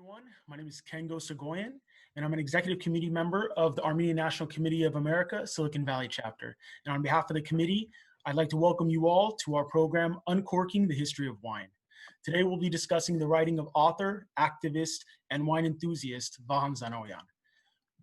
everyone. My name is Kengo Segoyan, and I'm an executive committee member of the Armenian National Committee of America, Silicon Valley chapter. And on behalf of the committee, I'd like to welcome you all to our program, Uncorking the History of Wine. Today, we'll be discussing the writing of author, activist, and wine enthusiast, Vahan Zanoyan.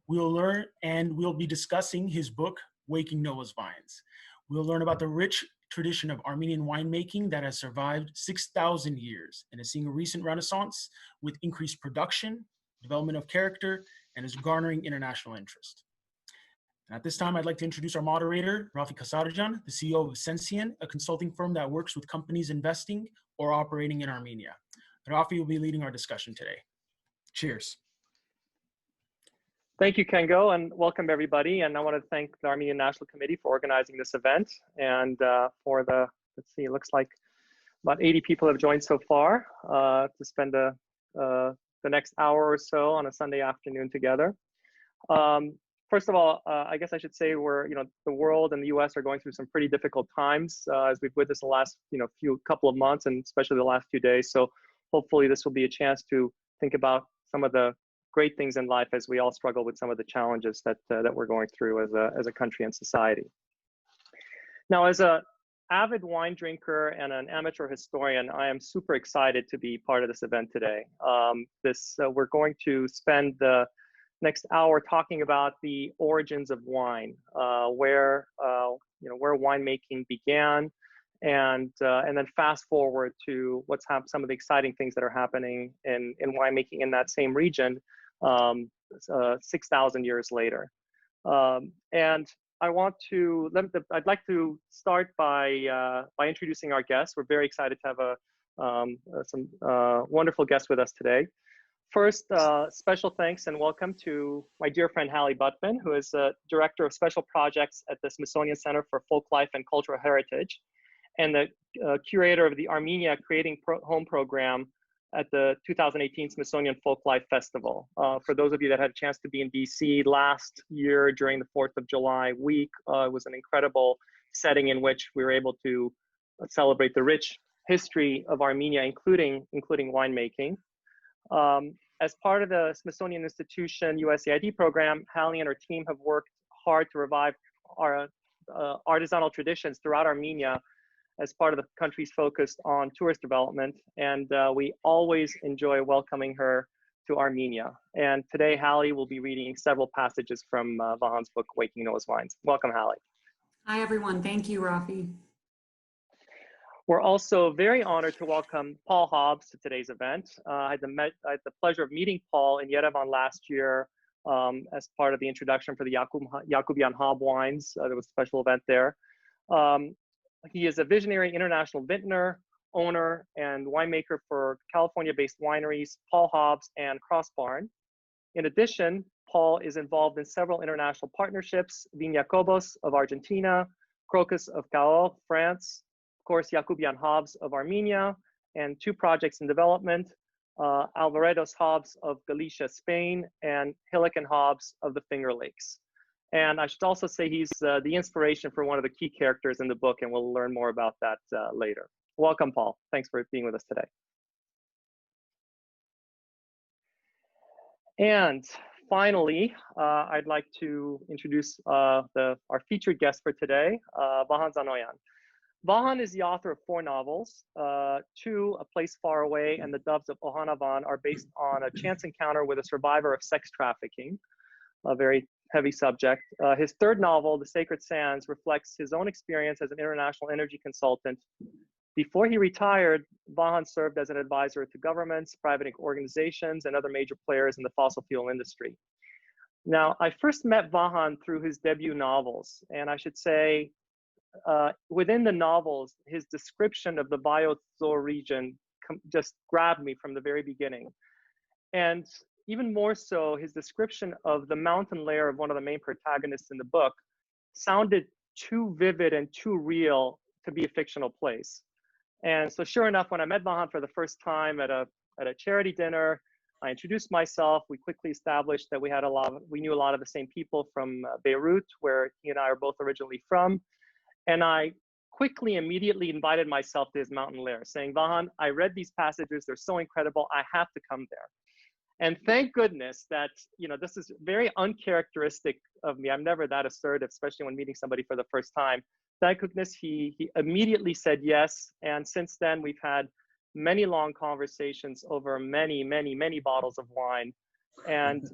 We'll be discussing his book, Waking Noah's Vines. We'll learn about the rich tradition of Armenian winemaking that has survived 6,000 years and is seeing a recent renaissance with increased production, development of character, and is garnering international interest. And at this time, I'd like to introduce our moderator, Rafi Kasarjan, the CEO of Zanoyan, a consulting firm that works with companies investing or operating in Armenia. Rafi will be leading our discussion today. Cheers. Thank you, Kengo, and welcome everybody. And I want to thank the Armenian National Committee for organizing this event and for the, let's see, it looks like about 80 people have joined so far to spend the next hour or so on a Sunday afternoon together. First of all, I guess I should say the world and the US are going through some pretty difficult times as we've witnessed the last, couple of months and especially the last few days. So hopefully this will be a chance to think about some of the great things in life as we all struggle with some of the challenges that we're going through as a country and society. Now, as an avid wine drinker and an amateur historian, I am super excited to be part of this event today. We're going to spend the next hour talking about the origins of wine, where winemaking began, and then fast forward to some of the exciting things that are happening in winemaking in that same region 6,000 years later. And I'd like to start by introducing our guests. We're very excited to have some wonderful guests with us today. First, special thanks and welcome to my dear friend Hallie Buttman, who is Director of Special Projects at the Smithsonian Center for Folklife and Cultural Heritage, and the curator of the Armenia Creating Home program at the 2018 Smithsonian Folklife Festival. For those of you that had a chance to be in DC last year during the 4th of July week, it was an incredible setting in which we were able to celebrate the rich history of Armenia, including winemaking. As part of the Smithsonian Institution USAID program, Hallie and her team have worked hard to revive our artisanal traditions throughout Armenia as part of the country's focus on tourist development. And we always enjoy welcoming her to Armenia. And today, Hallie will be reading several passages from Vahan's book, Waking Noah's Vines. Welcome, Hallie. Hi, everyone. Thank you, Rafi. We're also very honored to welcome Paul Hobbs to today's event. I had the pleasure of meeting Paul in Yerevan last year as part of the introduction for the Yakubian Hob wines. There was a special event there. He is a visionary international vintner, owner, and winemaker for California-based wineries Paul Hobbs and Cross Barn. In addition, Paul is involved in several international partnerships: Viña Cobos of Argentina, Crocus of Cahors, France, of course, Yakubian Hobbs of Armenia, and 2 projects in development, Alvaredo's Hobbs of Galicia, Spain, and Hillican Hobbs of the Finger Lakes. And I should also say he's the inspiration for one of the key characters in the book, and we'll learn more about that later. Welcome, Paul. Thanks for being with us today. And finally, I'd like to introduce our featured guest for today, Vahan Zanoyan. Vahan is the author of 4 novels. 2, A Place Far Away, and The Doves of Ohanavan, are based on a chance encounter with a survivor of sex trafficking, a very heavy subject. His 3rd novel, The Sacred Sands, reflects his own experience as an international energy consultant. Before he retired, Vahan served as an advisor to governments, private organizations, and other major players in the fossil fuel industry. Now, I first met Vahan through his debut novels, and I should say, within the novels, his description of the Biozor region just grabbed me from the very beginning. And even more so, his description of the mountain layer of one of the main protagonists in the book sounded too vivid and too real to be a fictional place. And so sure enough, when I met Vahan for the first time at a charity dinner, I introduced myself. We quickly established that we knew a lot of the same people from Beirut, where he and I are both originally from. And I immediately invited myself to his mountain lair, saying, Vahan, I read these passages, they're so incredible, I have to come there. And thank goodness that, this is very uncharacteristic of me. I'm never that assertive, especially when meeting somebody for the first time. Thank goodness he immediately said yes. And since then, we've had many long conversations over many bottles of wine, and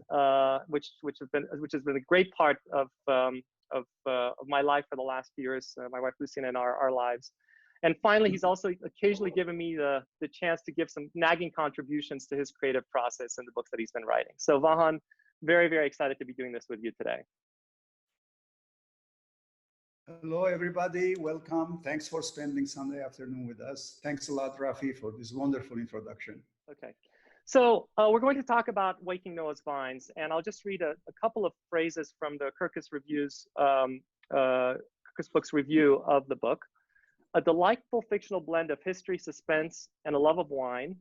which has been a great part of my life for the last few years. My wife Lucian and our lives. And finally, he's also occasionally given me the chance to give some nagging contributions to his creative process in the books that he's been writing. So Vahan, very excited to be doing this with you today. Hello, everybody. Welcome. Thanks for spending Sunday afternoon with us. Thanks a lot, Rafi, for this wonderful introduction. Okay. So we're going to talk about Waking Noah's Vines, and I'll just read a couple of phrases from the Kirkus Books review of the book. A delightful fictional blend of history, suspense, and a love of wine.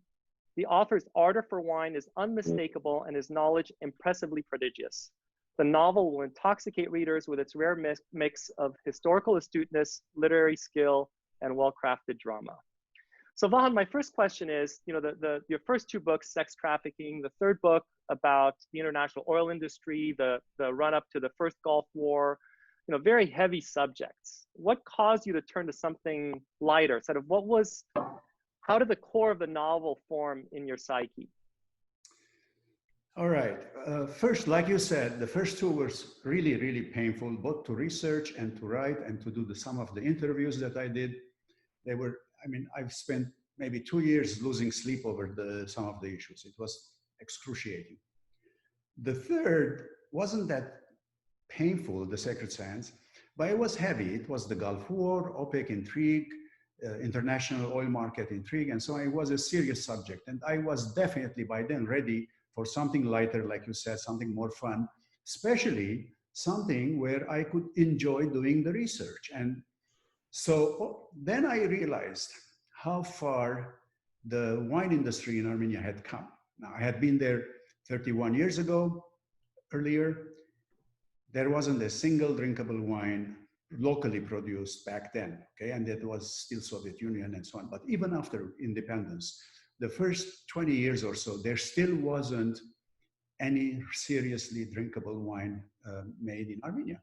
The author's ardor for wine is unmistakable and his knowledge impressively prodigious. The novel will intoxicate readers with its rare mix of historical astuteness, literary skill, and well-crafted drama. So Vahan, my first question is, your first two books, Sex Trafficking, the third book about the international oil industry, the run-up to the first Gulf War, very heavy subjects. What caused you to turn to something lighter? How did the core of the novel form in your psyche? All right. First, like you said, the first two were really painful, both to research and to write and to do some of the interviews that I did. I've spent maybe 2 years losing sleep over some of the issues. It was excruciating. The third wasn't that painful, the Sacred Science, but it was heavy. It was the Gulf War, OPEC intrigue, international oil market intrigue, and so on. It was a serious subject. And I was definitely by then ready for something lighter, like you said, something more fun, especially something where I could enjoy doing the research. And so then I realized how far the wine industry in Armenia had come. Now, I had been there 31 years ago. Earlier, there wasn't a single drinkable wine locally produced back then, okay? And it was still Soviet Union and so on. But even after independence, the first 20 years or so, there still wasn't any seriously drinkable wine made in Armenia.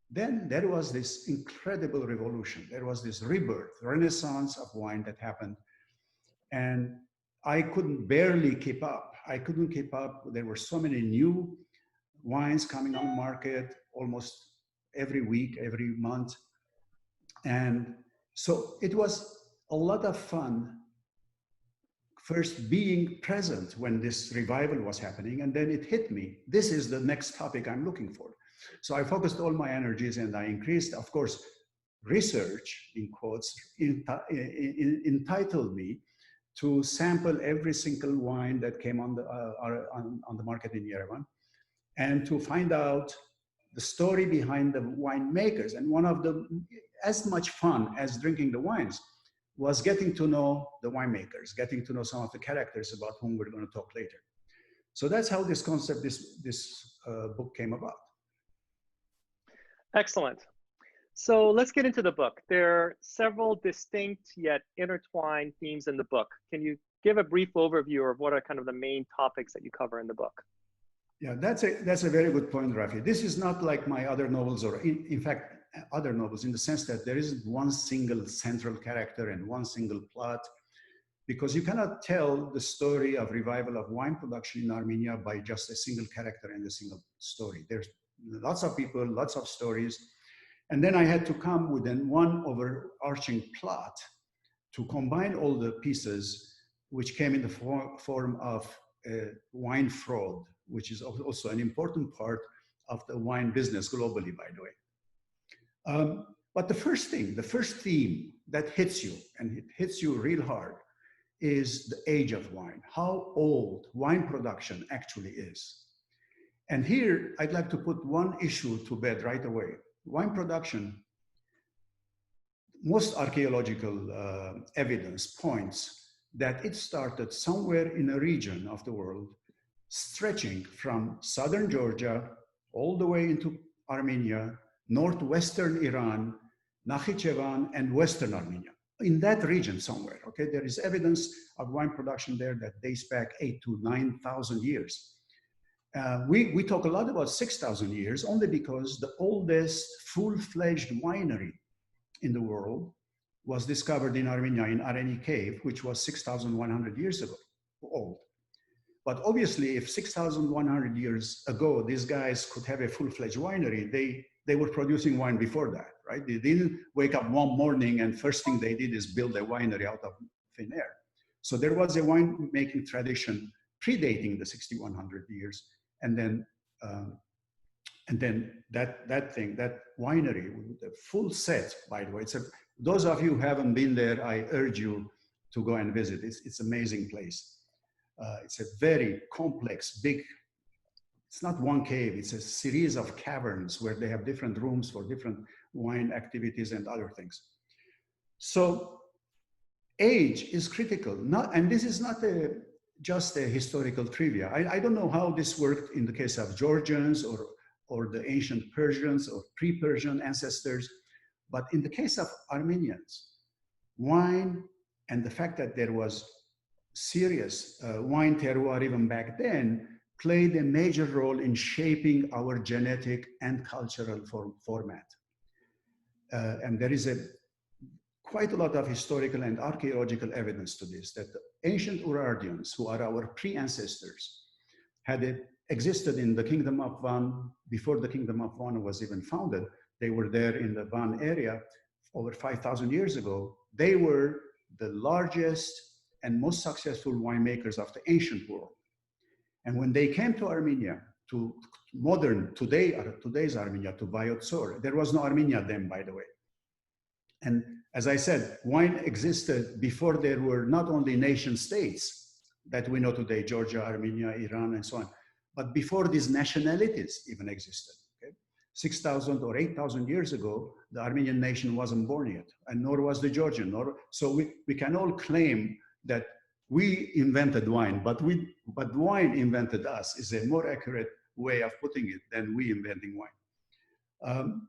Then there was this incredible revolution. There was this rebirth, renaissance of wine that happened. And I couldn't barely keep up. I couldn't keep up. There were so many new wines coming on the market almost every week, every month. And so it was a lot of fun first being present when this revival was happening, and then it hit me. This is the next topic I'm looking for. So I focused all my energies and I increased, of course, research, in quotes, entitled me to sample every single wine that came on the market in Yerevan, and to find out the story behind the winemakers. And one of the, as much fun as drinking the wines, was getting to know the winemakers, getting to know some of the characters about whom we're going to talk later. So that's how this concept, this book came about. Excellent. So let's get into the book. There are several distinct yet intertwined themes in the book. Can you give a brief overview of what are kind of the main topics that you cover in the book? Yeah, that's a very good point, Rafi. This is not like my other novels, or in fact, other novels, in the sense that there isn't one single central character and one single plot, because you cannot tell the story of revival of wine production in Armenia by just a single character and a single story. There's lots of people, lots of stories. And then I had to come with one overarching plot to combine all the pieces, which came in the form of wine fraud, which is also an important part of the wine business globally, by the way. But the first theme that hits you, and it hits you real hard, is the age of wine, how old wine production actually is. And here, I'd like to put one issue to bed right away. Wine production, most archaeological evidence points that it started somewhere in a region of the world stretching from southern Georgia all the way into Armenia, northwestern Iran, Nakhichevan, and western Armenia. in that region somewhere. Okay, there is evidence of wine production there that dates back 8,000 to 9,000 years. We talk a lot about 6,000 years only because the oldest full-fledged winery in the world was discovered in Armenia in Areni Cave, which was 6,100 years ago old. But obviously, if 6,100 years ago, these guys could have a full-fledged winery, they were producing wine before that, right? They didn't wake up one morning and first thing they did is build a winery out of thin air. So there was a winemaking tradition predating the 6,100 years. And then that winery, the full set, by the way, those of you who haven't been there, I urge you to go and visit. It's an amazing place. It's a very complex, big, it's not one cave, it's a series of caverns where they have different rooms for different wine activities and other things. So age is critical, and this is not just a historical trivia. I don't know how this worked in the case of Georgians or the ancient Persians or pre-Persian ancestors, but in the case of Armenians, wine and the fact that there was serious wine terroir even back then played a major role in shaping our genetic and cultural format. And there is quite a lot of historical and archaeological evidence to this, that the ancient Urartians, who are our pre-ancestors, had existed in the kingdom of Van before the kingdom of Van was even founded. They were there in the Van area over 5,000 years ago. They were the largest and most successful winemakers of the ancient world. And when they came to Armenia, to today's Armenia, to Vayotsor, there was no Armenia then, by the way. And as I said, wine existed before there were not only nation states that we know today, Georgia, Armenia, Iran, and so on, but before these nationalities even existed. Okay? 6,000 or 8,000 years ago, the Armenian nation wasn't born yet, and nor was the Georgian. So we can all claim that we invented wine, but wine invented us is a more accurate way of putting it than we inventing wine.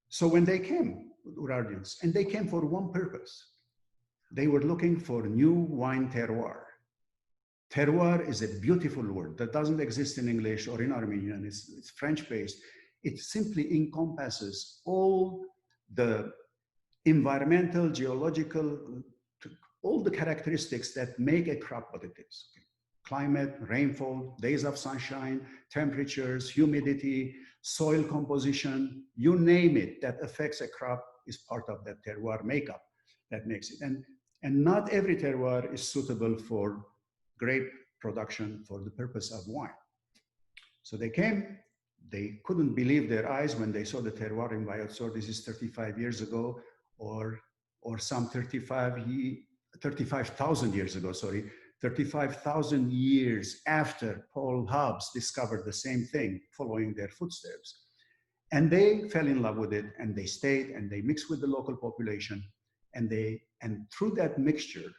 So when they came, Urartians, and they came for one purpose. They were looking for new wine terroir. Terroir is a beautiful word that doesn't exist in English or in Armenian. It's French-based. It simply encompasses all the environmental, geological, all the characteristics that make a crop what it is. Okay. Climate, rainfall, days of sunshine, temperatures, humidity, soil composition, you name it, that affects a crop is part of that terroir makeup that makes it. And not every terroir is suitable for grape production for the purpose of wine. So they came, they couldn't believe their eyes when they saw the terroir in Vayotsor. This is 35 years ago, or some 35,000 years ago, sorry, 35,000 years after Paul Hobbes discovered the same thing, following their footsteps. And they fell in love with it, and they stayed, and they mixed with the local population, and through that mixture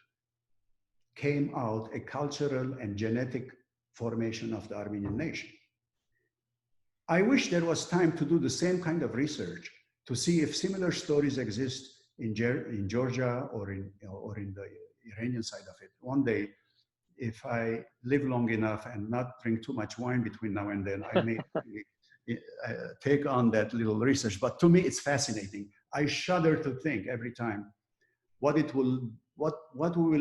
came out a cultural and genetic formation of the Armenian nation. I wish there was time to do the same kind of research to see if similar stories exist in Georgia or in the Iranian side of it. One day, if I live long enough and not drink too much wine between now and then, I may take on that little research. But to me, it's fascinating. I shudder to think every time what we will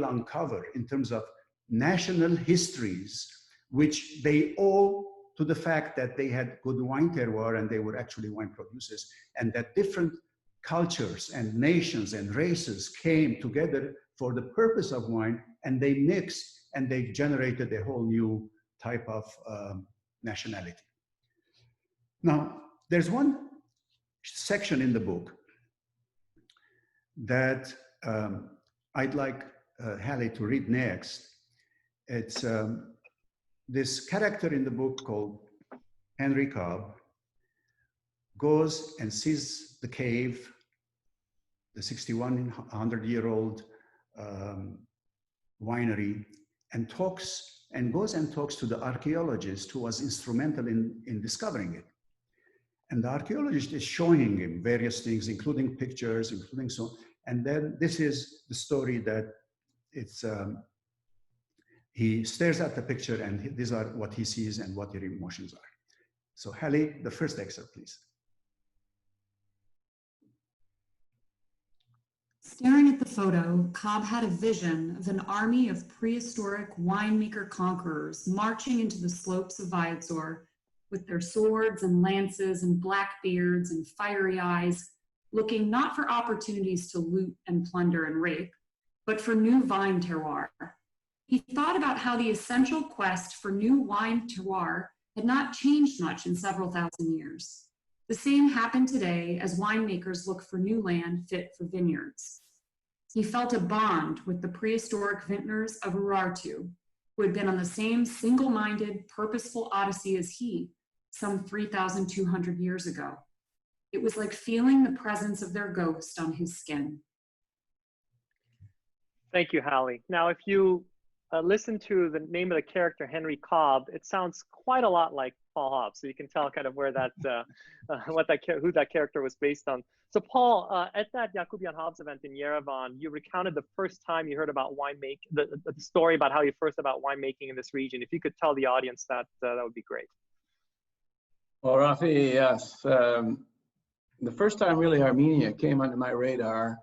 uncover in terms of national histories, which they owe to the fact that they had good wine terroir and they were actually wine producers, and that different cultures and nations and races came together for the purpose of wine, and they mixed and they generated a whole new type of nationality. Now, there's one section in the book that I'd like Hallie to read next. It's this character in the book called Henry Cobb goes and sees the cave, the 6,100-year-old winery, and goes and talks to the archaeologist who was instrumental in discovering it. And the archaeologist is showing him various things, including pictures, including so. And then this is the story that it's, he stares at the picture and these are what he sees and what your emotions are. So Hallie, the first excerpt, please. Staring at the photo, Cobb had a vision of an army of prehistoric winemaker conquerors marching into the slopes of Viator with their swords and lances and black beards and fiery eyes, looking not for opportunities to loot and plunder and rape, but for new vine terroir. He thought about how the essential quest for new wine terroir had not changed much in several thousand years. The same happened today as winemakers look for new land fit for vineyards. He felt a bond with the prehistoric vintners of Urartu, who had been on the same single-minded, purposeful odyssey as he, some 3,200 years ago. It was like feeling the presence of their ghost on his skin. Thank you, Hallie. Now, if you listen to the name of the character, Henry Cobb, it sounds quite a lot like Paul Hobbs. So you can tell kind of where that, who that character was based on. So Paul, at that Yakubian Hobbs event in Yerevan, you recounted the first time you heard about winemaking, the story about how you first about winemaking in this region. If you could tell the audience that, that would be great. Well, Rafi, yes. The first time really Armenia came under my radar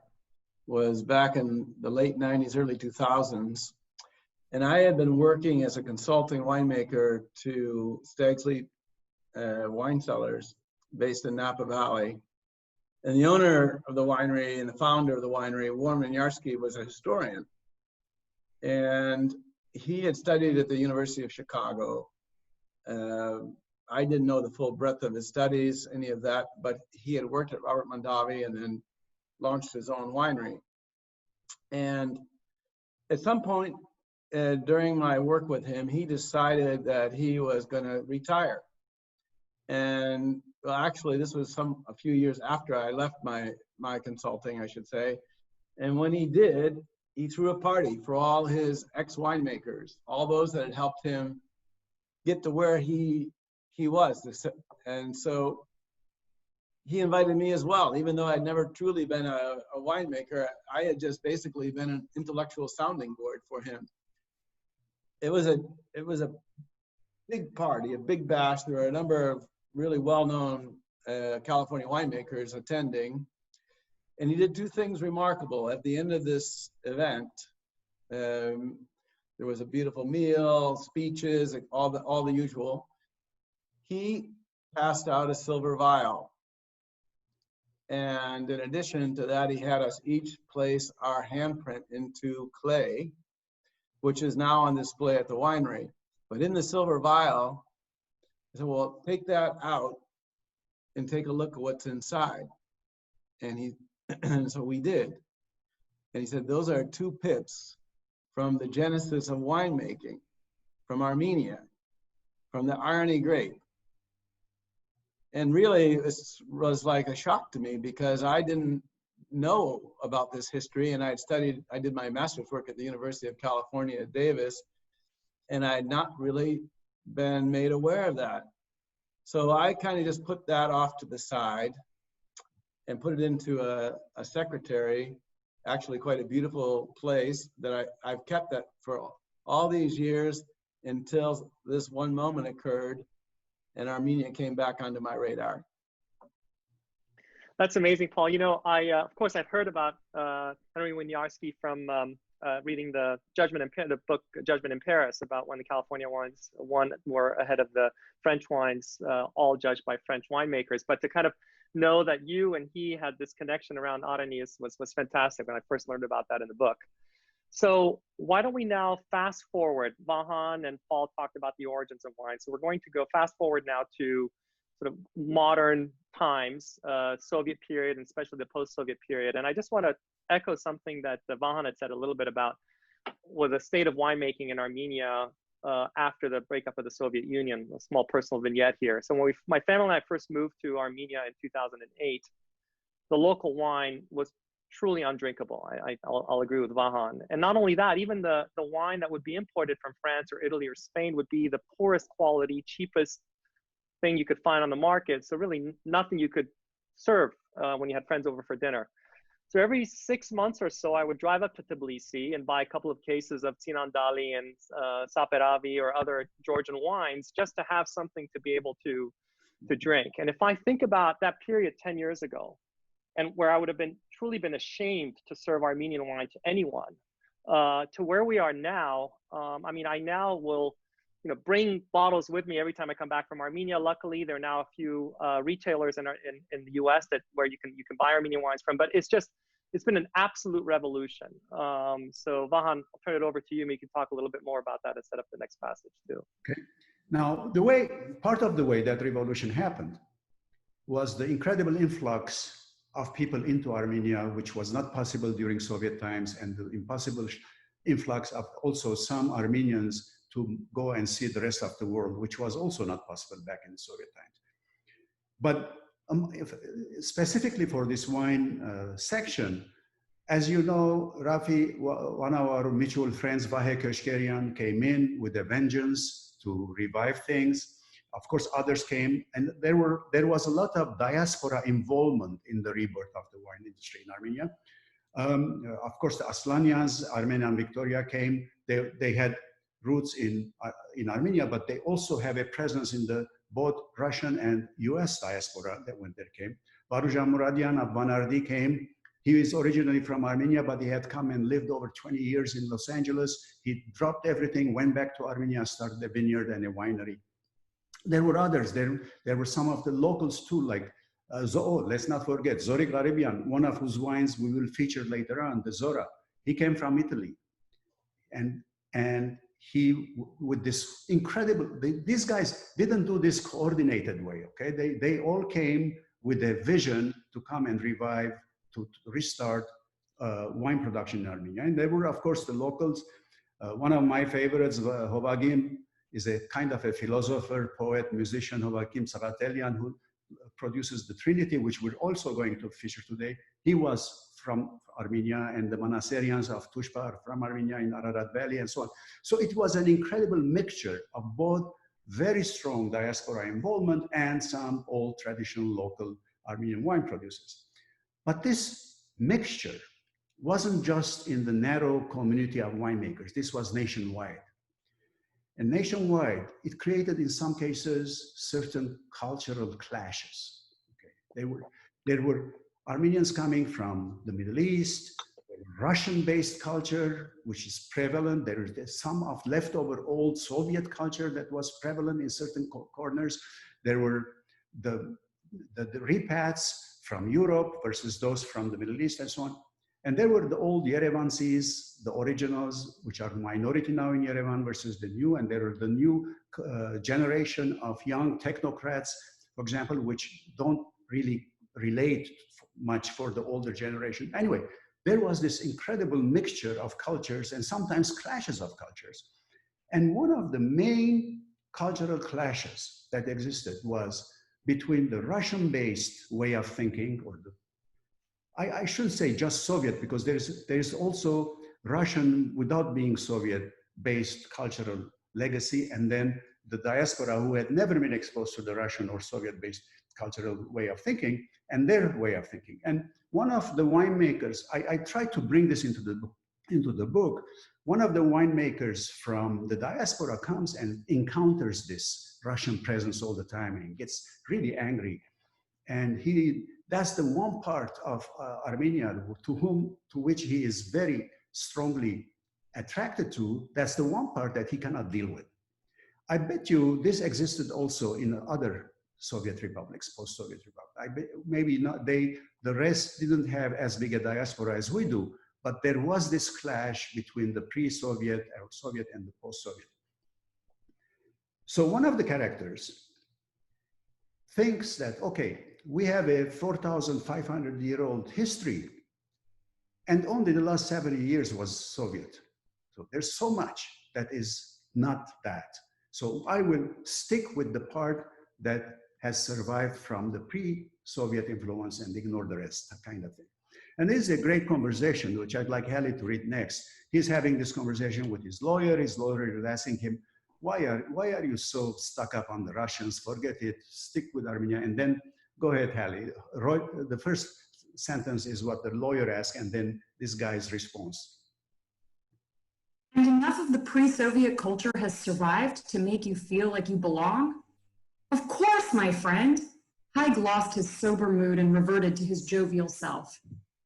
was back in the late 90s, early 2000s. And I had been working as a consulting winemaker to Stag's Leap wine cellars based in Napa Valley. And the owner of the winery and the founder of the winery, Warren Winiarski, was a historian. And he had studied at the University of Chicago. I didn't know the full breadth of his studies, any of that, but he had worked at Robert Mondavi and then launched his own winery. And at some point during my work with him, he decided that he was going to retire. And well, actually, this was a few years after I left my consulting, I should say. And when he did, he threw a party for all his ex-winemakers, all those that had helped him get to where he was. And so he invited me as well, even though I'd never truly been a winemaker. I had just basically been an intellectual sounding board for him. It was a big party, a big bash. There were a number of really well-known California winemakers attending. And he did two things remarkable. At the end of this event, there was a beautiful meal, speeches, all the usual. He passed out a silver vial. And in addition to that, he had us each place our handprint into clay, which is now on display at the winery. But in the silver vial, I said, well, take that out and take a look at what's inside. And so we did. And he said, those are 2 pips from the genesis of winemaking, from Armenia, from the irony grape. And really, this was like a shock to me because I didn't know about this history, and I did my master's work at the University of California at Davis, and I had not really been made aware of that. So I kind of just put that off to the side and put it into a secretary, actually quite a beautiful place that I've kept that for all these years until this one moment occurred and Armenia came back onto my radar. That's amazing, Paul. You know, of course, I've heard about Henry Winiarski from reading the book Judgment in Paris, about when the California wines were ahead of the French wines, all judged by French winemakers. But to kind of know that you and he had this connection around Aranis was fantastic when I first learned about that in the book. So why don't we now fast forward? Vahan and Paul talked about the origins of wine. So we're going to go fast forward now to sort of modern times, Soviet period, and especially the post-Soviet period. And I just want to echo something that Vahan had said a little bit about was the state of winemaking in Armenia after the breakup of the Soviet Union. A small personal vignette here. So when my family and I first moved to Armenia in 2008, the local wine was truly undrinkable. I'll agree with Vahan. And not only that, even the wine that would be imported from France or Italy or Spain would be the poorest quality, cheapest thing you could find on the market. So really nothing you could serve when you had friends over for dinner. So every 6 months or so, I would drive up to Tbilisi and buy a couple of cases of Sinan Dali and Saperavi or other Georgian wines just to have something to be able to drink. And if I think about that period 10 years ago, and where I would have truly been ashamed to serve Armenian wine to anyone, to where we are now, I mean, I now will, bring bottles with me every time I come back from Armenia. Luckily, there are now a few retailers in the U.S. where you can buy Armenian wines from. But it's been an absolute revolution. So Vahan, I'll turn it over to you. You can talk a little bit more about that and set up the next passage too. Okay. Now, part of the way that revolution happened was the incredible influx of people into Armenia, which was not possible during Soviet times, and the impossible influx of also some Armenians to go and see the rest of the world, which was also not possible back in Soviet times. But specifically for this wine section, as you know, Rafi, one of our mutual friends, Vahe Koshkerian, came in with a vengeance to revive things. Of course, others came, and there was a lot of diaspora involvement in the rebirth of the wine industry in Armenia. Of course, the Aslanians, Armenia and Victoria came. They had roots in Armenia, but they also have a presence in the both Russian and US diaspora that when they came. Varujan Muradian of Banardi came. He is originally from Armenia, but he had come and lived over 20 years in Los Angeles. He dropped everything, went back to Armenia, started a vineyard and a winery. There were others. There were some of the locals too, like let's not forget, Zori Garibian, one of whose wines we will feature later on, the Zora. He came from Italy. And he, with this incredible, these guys didn't do this coordinated way, okay? They all came with a vision to come and revive, to restart wine production in Armenia. And they were, of course, the locals. One of my favorites, Hovagim, is a kind of a philosopher, poet, musician, Hovagim Saratelian, who produces the Trinity, which we're also going to feature today. He was from Armenia, and the Manaserians of Tushpa are from Armenia in Ararat Valley and so on. So it was an incredible mixture of both very strong diaspora involvement and some old traditional local Armenian wine producers. But this mixture wasn't just in the narrow community of winemakers. This was nationwide. And nationwide, it created, in some cases, certain cultural clashes. Okay. There were Armenians coming from the Middle East, Russian-based culture, which is prevalent. There is some of leftover old Soviet culture that was prevalent in certain corners. There were the repats from Europe versus those from the Middle East and so on. And there were the old Yerevansis, the originals, which are minority now in Yerevan versus the new, and there are the new generation of young technocrats, for example, which don't really relate much for the older generation. Anyway, there was this incredible mixture of cultures and sometimes clashes of cultures. And one of the main cultural clashes that existed was between the Russian-based way of thinking, or the I shouldn't say just Soviet, because there's also Russian without being Soviet-based cultural legacy, and then the diaspora who had never been exposed to the Russian or Soviet-based cultural way of thinking and their way of thinking. And one of the winemakers, I tried to bring this into the book. One of the winemakers from the diaspora comes and encounters this Russian presence all the time and gets really angry. And that's the one part of Armenia to which he is very strongly attracted to. That's the one part that he cannot deal with. I bet you this existed also in other Soviet republics, post-Soviet republics. I bet maybe not. The rest didn't have as big a diaspora as we do, but there was this clash between the pre-Soviet or Soviet and the post-Soviet. So one of the characters thinks that, okay, we have a 4,500-year-old history, and only the last 70 years was Soviet. So there's so much that is not that. So I will stick with the part that has survived from the pre-Soviet influence and ignore the rest, that kind of thing. And this is a great conversation, which I'd like Hallie to read next. He's having this conversation with his lawyer. His lawyer is asking him, why are you so stuck up on the Russians? Forget it, stick with Armenia. And then go ahead, Hallie. The first sentence is what the lawyer asks, and then this guy's response. And enough of the pre-Soviet culture has survived to make you feel like you belong? Of course, my friend. Haig lost his sober mood and reverted to his jovial self.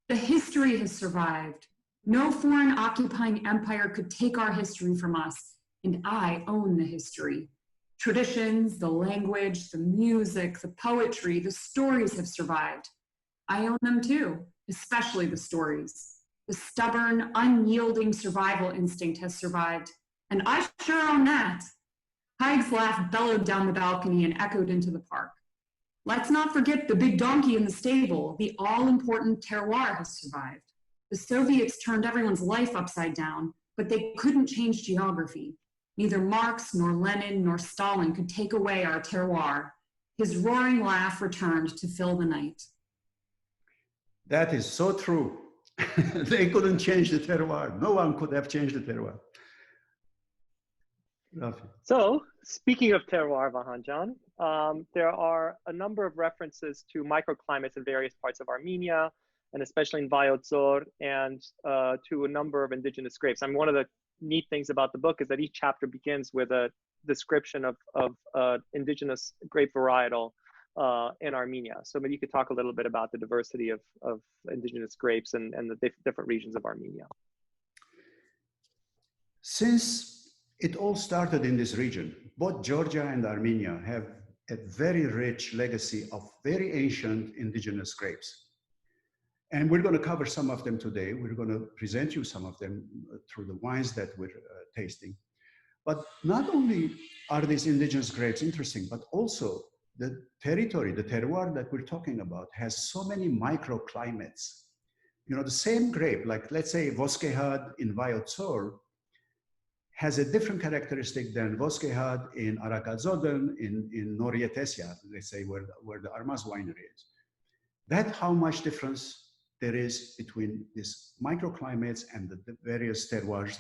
The history has survived. No foreign occupying empire could take our history from us, and I own the history. Traditions, the language, the music, the poetry, the stories have survived. I own them too, especially the stories. The stubborn, unyielding survival instinct has survived, and I sure own that. Haig's laugh bellowed down the balcony and echoed into the park. Let's not forget the big donkey in the stable. The all-important terroir has survived. The Soviets turned everyone's life upside down, but they couldn't change geography. Neither Marx nor Lenin nor Stalin could take away our terroir. His roaring laugh returned to fill the night. That is so true. They couldn't change the terroir. No one could have changed the terroir. Rafi. So, speaking of terroir, Vahan, there are a number of references to microclimates in various parts of Armenia, and especially in Vayotzor, and to a number of indigenous grapes. I mean, one of the neat things about the book is that each chapter begins with a description of indigenous grape varietal in Armenia. So maybe you could talk a little bit about the diversity of indigenous grapes and the different regions of Armenia. Since it all started in this region, both Georgia and Armenia have a very rich legacy of very ancient indigenous grapes. And we're going to cover some of them today. We're going to present you some of them through the wines that we're tasting. But not only are these indigenous grapes interesting, but also the territory, the terroir that we're talking about has so many microclimates. You know, the same grape, like let's say Voskehad in Vayotzor, has a different characteristic than Voskehad in Arakadzoden, in Norietesia, let's say where the Armaz winery is. That's how much difference there is between these microclimates and the various terroirs,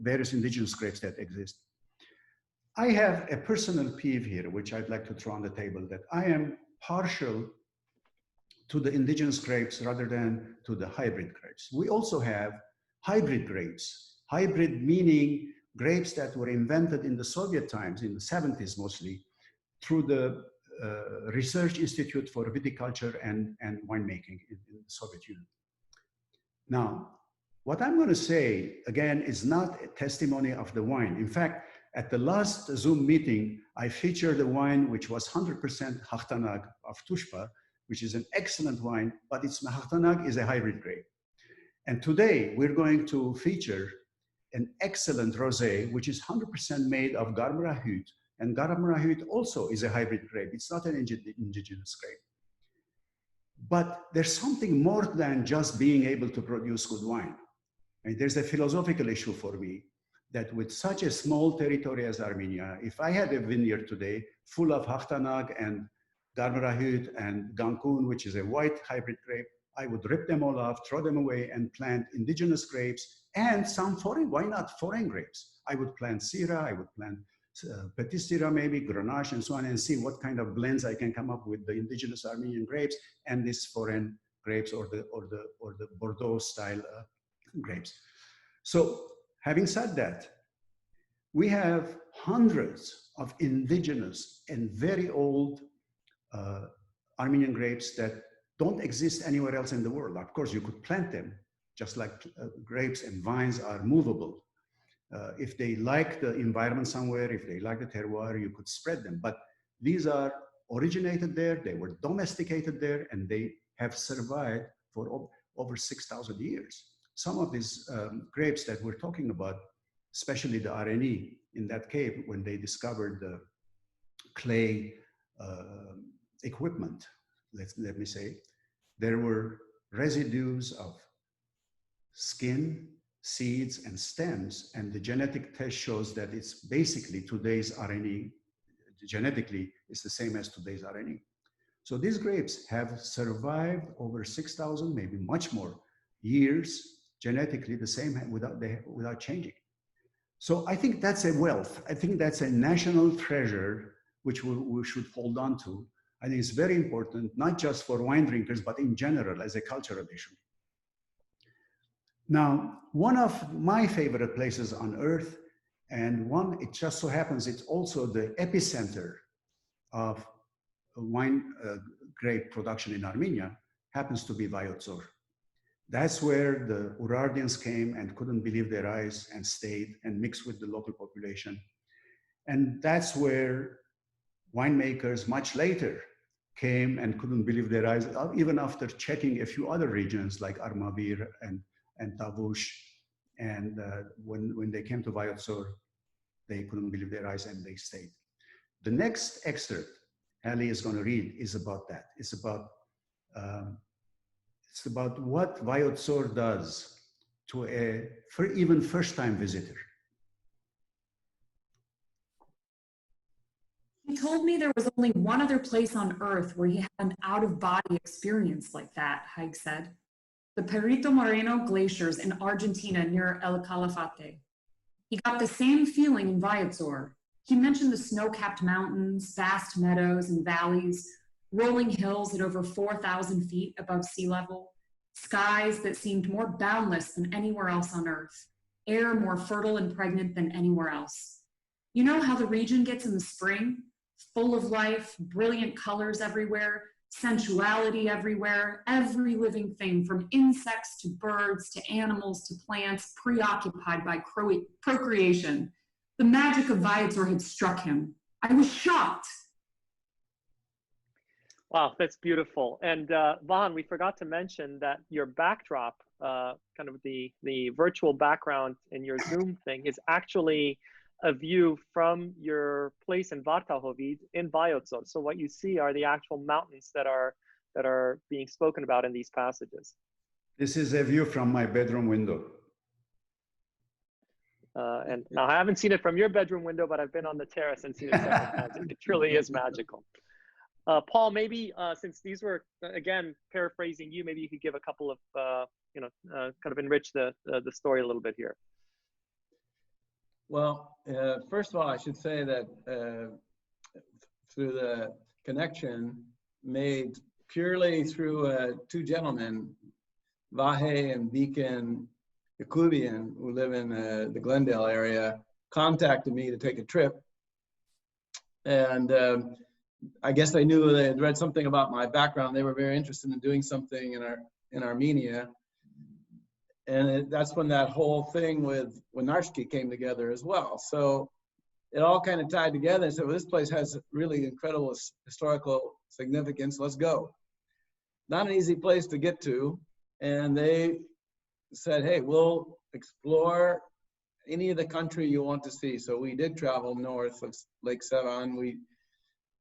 various indigenous grapes that exist. I have a personal peeve here, which I'd like to throw on the table, that I am partial to the indigenous grapes rather than to the hybrid grapes. We also have hybrid grapes. Hybrid meaning grapes that were invented in the Soviet times, in the 70s mostly, through the Research Institute for Viticulture and Winemaking in the Soviet Union. Now, what I'm going to say, again, is not a testimony of the wine. In fact, at the last Zoom meeting, I featured a wine which was 100% Hachtanag of Tushpa, which is an excellent wine, but Hachtanag is a hybrid grape. And today, we're going to feature an excellent rosé, which is 100% made of Garmarahut. And Garmarahut also is a hybrid grape. It's not an indigenous grape. But there's something more than just being able to produce good wine. And there's a philosophical issue for me that with such a small territory as Armenia, if I had a vineyard today full of Hachtanag and Garmarahut and Gankun, which is a white hybrid grape, I would rip them all off, throw them away, and plant indigenous grapes and some foreign, why not foreign grapes? I would plant Syrah, I would plant Petit Syrah maybe, Grenache, and so on, and see what kind of blends I can come up with the indigenous Armenian grapes and these foreign grapes or the Bordeaux style grapes. So having said that, we have hundreds of indigenous and very old Armenian grapes that don't exist anywhere else in the world. Of course, you could plant them, just like grapes and vines are movable. If they like the environment somewhere, if they like the terroir, you could spread them. But these are originated there, they were domesticated there, and they have survived for over 6,000 years. Some of these grapes that we're talking about, especially the RNE in that cave, when they discovered the clay equipment, let me say, there were residues of skin, seeds, and stems, and the genetic test shows that it's basically today's RNE. Genetically, it's the same as today's RNE. So these grapes have survived over 6,000, maybe much more years, genetically the same without changing. So I think that's a wealth. I think that's a national treasure which we should hold on to. I think it's very important, not just for wine drinkers, but in general as a cultural issue. Now, one of my favorite places on earth, and one, it just so happens, it's also the epicenter of wine grape production in Armenia, happens to be Vayotzor. That's where the Urardians came and couldn't believe their eyes and stayed and mixed with the local population. And that's where winemakers much later came and couldn't believe their eyes, even after checking a few other regions like Armavir and Tavush. And when they came to Vayotzor, they couldn't believe their eyes and they stayed. The next excerpt Ali is going to read is about that. It's about what Vayotzor does to a even first-time visitor. He told me there was only one other place on earth where he had an out-of-body experience like that, Haig said. The Perito Moreno glaciers in Argentina near El Calafate. He got the same feeling in Vayotzor. He mentioned the snow-capped mountains, vast meadows and valleys, rolling hills at over 4,000 feet above sea level, skies that seemed more boundless than anywhere else on earth, air more fertile and pregnant than anywhere else. You know how the region gets in the spring? Full of life, brilliant colors everywhere, sensuality everywhere, every living thing from insects to birds to animals to plants preoccupied by procreation. The magic of Vayotzor had struck him. I was shocked. Wow, that's beautiful. And Vahan, we forgot to mention that your backdrop, kind of the virtual background in your Zoom thing, is actually a view from your place in Vartahovid in Vayotzor. So what you see are the actual mountains that are being spoken about in these passages. This is a view from my bedroom window. And now I haven't seen it from your bedroom window, but I've been on the terrace and seen it several times. It truly is magical. Paul, maybe since these were, again, paraphrasing you, maybe you could give a couple of, kind of enrich the story a little bit here. Well, first of all, I should say that through the connection made purely through two gentlemen, Vahe and Beacon Yakubian, who live in the Glendale area, contacted me to take a trip. And I guess they knew they had read something about my background. They were very interested in doing something in Armenia. And that's when that whole thing with Winarski came together as well. So it all kind of tied together and said, well, this place has really incredible historical significance. Let's go. Not an easy place to get to. And they said, hey, we'll explore any of the country you want to see. So we did travel north of Lake Sevan.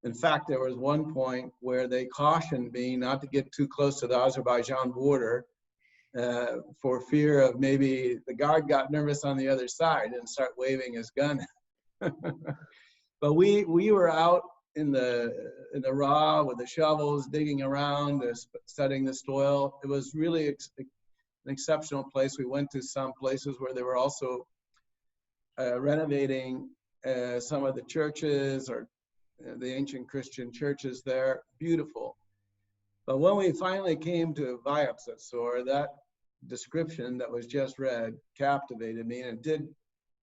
In fact, there was one point where they cautioned me not to get too close to the Azerbaijan border for fear of maybe the guard got nervous on the other side and start waving his gun. But we were out in the raw with the shovels, digging around, studying the soil. It was really an exceptional place. We went to some places where they were also renovating some of the churches or the ancient Christian churches there. Beautiful. But when we finally came to Vayotzor, that description that was just read captivated me, and it did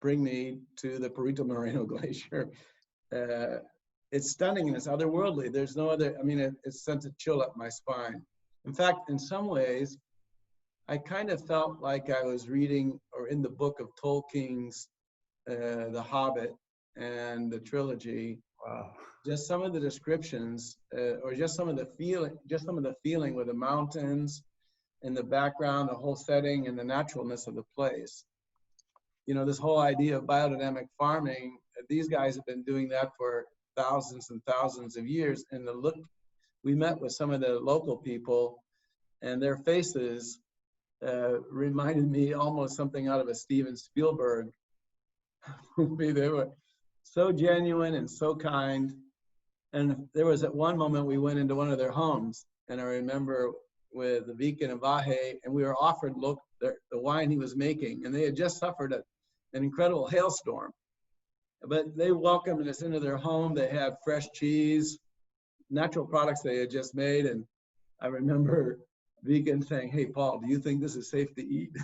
bring me to the Perito Moreno Glacier. It's stunning and it's otherworldly. There's no other, I mean, it sent a chill up my spine. In fact, in some ways, I kind of felt like I was reading or in the book of Tolkien's The Hobbit and the trilogy. Wow. Just some of the descriptions, or just some of the feeling with the mountains in the background, the whole setting, and the naturalness of the place. You know, this whole idea of biodynamic farming, these guys have been doing that for thousands and thousands of years. And we met with some of the local people, and their faces reminded me almost something out of a Steven Spielberg movie. They were so genuine and so kind. And there was at one moment we went into one of their homes, and I remember with the Viken and Vahe, and we were offered the wine he was making, and they had just suffered an incredible hailstorm. But they welcomed us into their home. They had fresh cheese, natural products they had just made. And I remember Vegan saying, "Hey, Paul, do you think this is safe to eat?"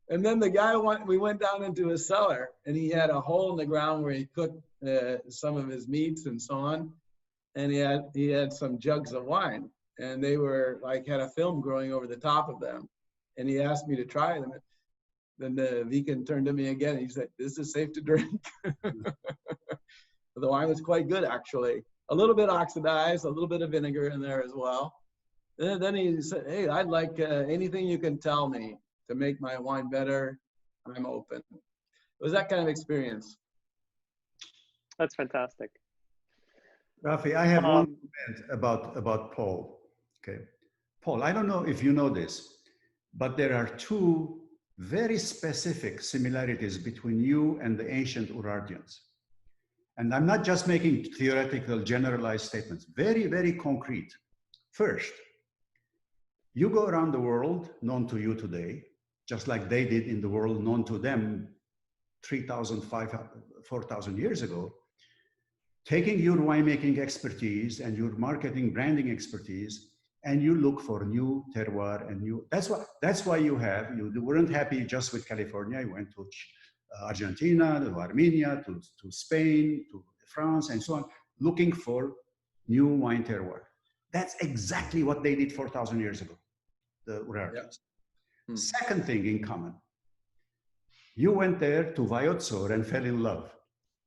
And then the guy we went down into his cellar, and he had a hole in the ground where he cooked some of his meats and so on. And he had some jugs of wine, and they were like had a film growing over the top of them. And he asked me to try them. Then the Vegan turned to me again. And he said, "This is safe to drink." The wine was quite good, actually. A little bit oxidized, a little bit of vinegar in there as well. And then he said, "Hey, I'd like anything you can tell me to make my wine better. I'm open." It was that kind of experience. That's fantastic. Rafi, I have one comment about Paul. Okay, Paul, I don't know if you know this, but there are two very specific similarities between you and the ancient Urartians. And I'm not just making theoretical, generalized statements, very, very concrete. First, you go around the world known to you today, just like they did in the world known to them 3,000, 4,000 years ago, taking your winemaking expertise and your marketing branding expertise, and you look for new terroir and new, that's why you weren't happy just with California. You went to Argentina, to Armenia, to Spain, to France, and so on, looking for new wine terroir. That's exactly what they did 4,000 years ago, the Urartians. Yeah. Second thing in common, you went there to Vayotsor and fell in love.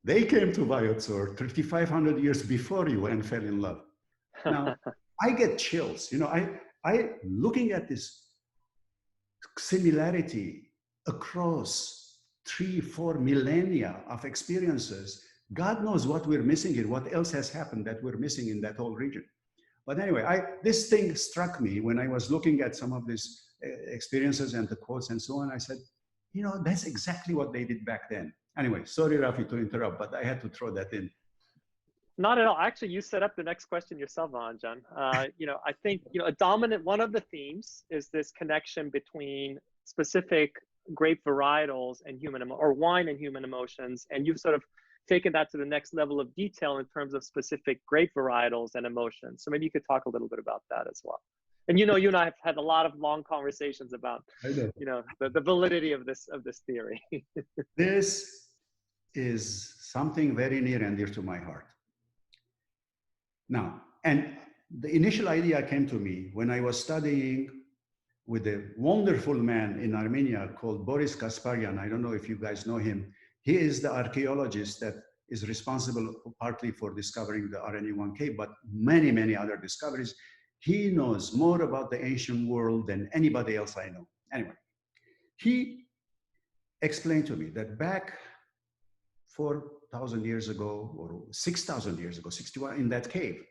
They came to Vayotsor 3,500 years before you and fell in love. Now, I get chills. You know, I looking at this similarity across 3-4 millennia of experiences. God knows what we're missing here, what else has happened that we're missing in that whole region. But anyway, this thing struck me when I was looking at some of these experiences and the quotes and so on. I said, you know, that's exactly what they did back then. Anyway, sorry, Rafi, to interrupt, but I had to throw that in. Not at all. Actually, you set up the next question yourself, Vahan, John. You know, I think, you know, one of the themes is this connection between specific grape varietals and or wine and human emotions. And you've sort of taken that to the next level of detail in terms of specific grape varietals and emotions. So maybe you could talk a little bit about that as well. And you know, you and I have had a lot of long conversations about, you know, the validity of this theory. This is something very near and dear to my heart. Now, and the initial idea came to me when I was studying with a wonderful man in Armenia called Boris Kasparyan. I don't know if you guys know him. He is the archaeologist that is responsible partly for discovering the RNA1K, but many, many other discoveries. He knows more about the ancient world than anybody else I know. Anyway, he explained to me that back 4,000 years ago or 6,000 years ago, 61, in that cave,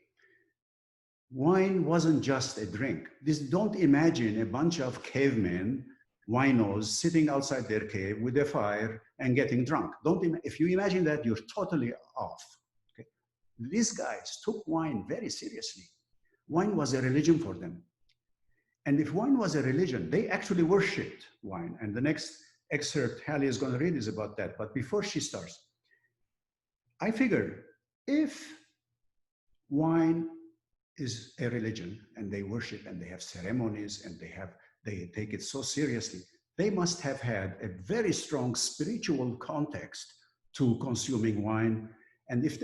wine wasn't just a drink. Don't imagine a bunch of cavemen, winos, sitting outside their cave with a fire and getting drunk. If you imagine that, you're totally off. Okay? These guys took wine very seriously. Wine was a religion for them. And if wine was a religion, they actually worshipped wine. And the next excerpt Hallie is going to read is about that. But before she starts, I figured if wine is a religion and they worship and they have ceremonies and they take it so seriously, they must have had a very strong spiritual context to consuming wine. And if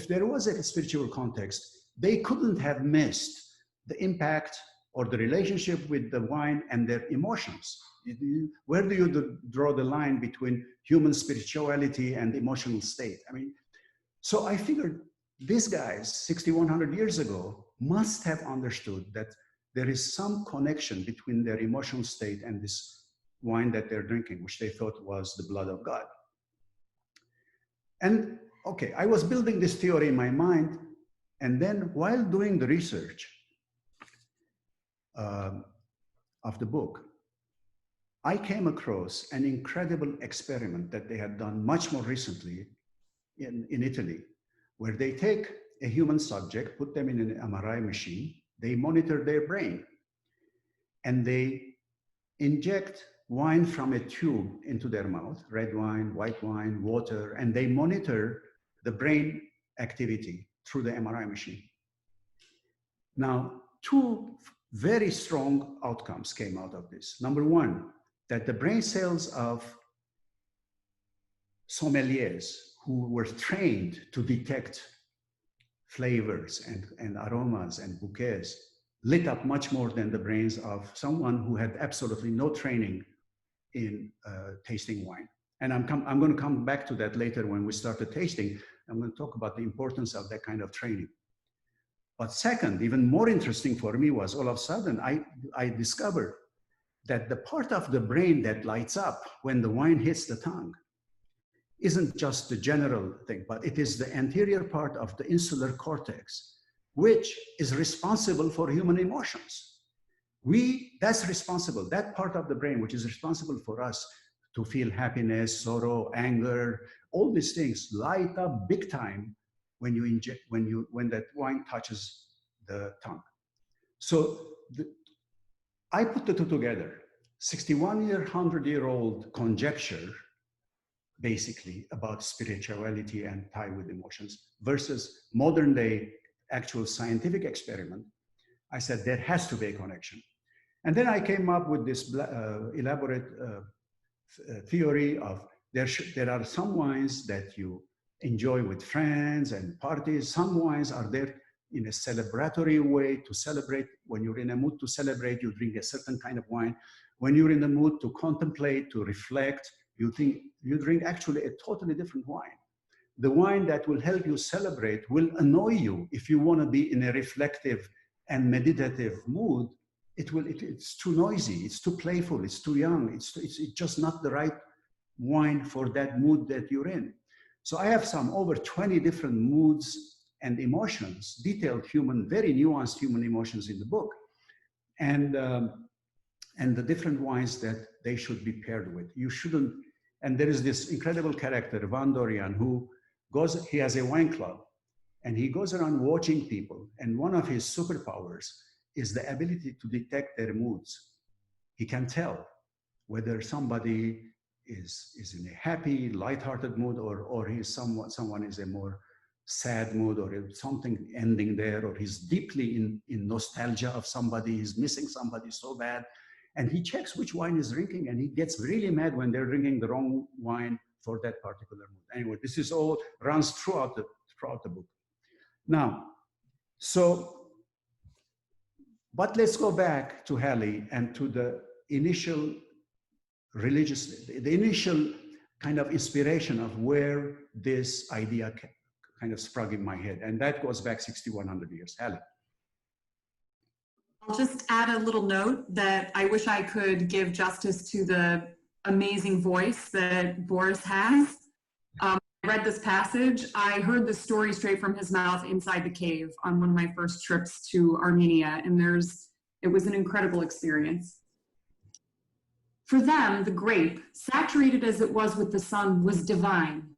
there was a spiritual context, they couldn't have missed the impact or the relationship with the wine and their emotions. Where do you draw the line between human spirituality and emotional state? I mean, so I figured these guys 6,100 years ago must have understood that there is some connection between their emotional state and this wine that they're drinking, which they thought was the blood of God. And okay, I was building this theory in my mind, and then while doing the research of the book, I came across an incredible experiment that they had done much more recently in Italy, where they take a human subject, put them in an MRI machine, they monitor their brain, and they inject wine from a tube into their mouth, red wine, white wine, water, and they monitor the brain activity through the MRI machine. Now, two very strong outcomes came out of this. Number one, that the brain cells of sommeliers who were trained to detect flavors and aromas and bouquets lit up much more than the brains of someone who had absolutely no training in tasting wine. And I'm going to come back to that later when we start the tasting. I'm going to talk about the importance of that kind of training. But second, even more interesting for me was all of a sudden I discovered that the part of the brain that lights up when the wine hits the tongue isn't just the general thing, but it is the anterior part of the insular cortex, which is responsible for human emotions. That's responsible, that part of the brain, which is responsible for us to feel happiness, sorrow, anger, all these things light up big time when you inject, when that wine touches the tongue. So I put the two together, 100-year-old conjecture, basically about spirituality and tie with emotions versus modern day actual scientific experiment. I said there has to be a connection. And then I came up with this elaborate theory of there are some wines that you enjoy with friends and parties. Some wines are there in a celebratory way to celebrate. When you're in a mood to celebrate, you drink a certain kind of wine. When you're in the mood to contemplate, to reflect, you drink actually a totally different wine. The wine that will help you celebrate will annoy you if you want to be in a reflective and meditative mood. It's too noisy, it's too playful, it's too young, it's just not the right wine for that mood that you're in. So I have over 20 different moods and emotions, detailed very nuanced human emotions in the book. And the different wines that they should be paired with. You shouldn't, and there is this incredible character, Vahan, who he has a wine club, and he goes around watching people, and one of his superpowers is the ability to detect their moods. He can tell whether somebody is in a happy, lighthearted mood, or someone is a more sad mood, or something ending there, or he's deeply in nostalgia of somebody, he's missing somebody so bad. And he checks which wine he's drinking, and he gets really mad when they're drinking the wrong wine for that particular mood. Anyway, this is all runs throughout the book. Now, but let's go back to Halley and to the initial the initial kind of inspiration of where this idea kind of sprung in my head. And that goes back 6,100 years. Halley. I'll just add a little note that I wish I could give justice to the amazing voice that Boris has. I read this passage. I heard the story straight from his mouth inside the cave on one of my first trips to Armenia, and it was an incredible experience. For them, the grape, saturated as it was with the sun, was divine.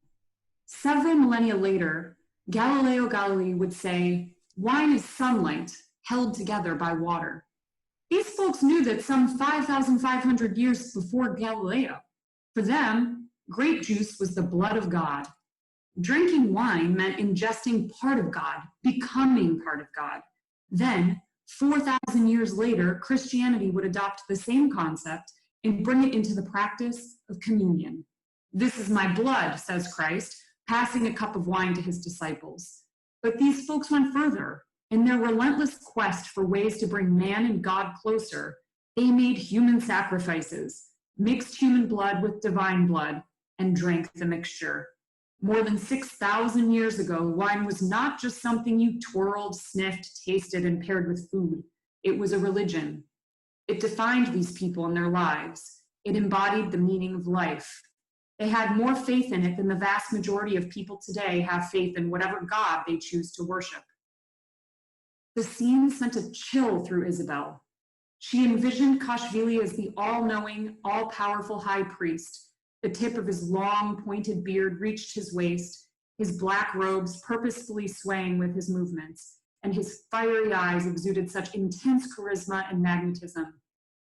Several millennia later, Galileo Galilei would say, wine is sunlight held together by water. These folks knew that some 5,500 years before Galileo. For them, grape juice was the blood of God. Drinking wine meant ingesting part of God, becoming part of God. Then, 4,000 years later, Christianity would adopt the same concept and bring it into the practice of communion. This is my blood, says Christ, passing a cup of wine to his disciples. But these folks went further. In their relentless quest for ways to bring man and God closer, they made human sacrifices, mixed human blood with divine blood, and drank the mixture. More than 6,000 years ago, wine was not just something you twirled, sniffed, tasted, and paired with food. It was a religion. It defined these people and their lives. It embodied the meaning of life. They had more faith in it than the vast majority of people today have faith in whatever God they choose to worship. The scene sent a chill through Isabel. She envisioned Kashvili as the all-knowing, all-powerful high priest. The tip of his long, pointed beard reached his waist, his black robes purposefully swaying with his movements, and his fiery eyes exuded such intense charisma and magnetism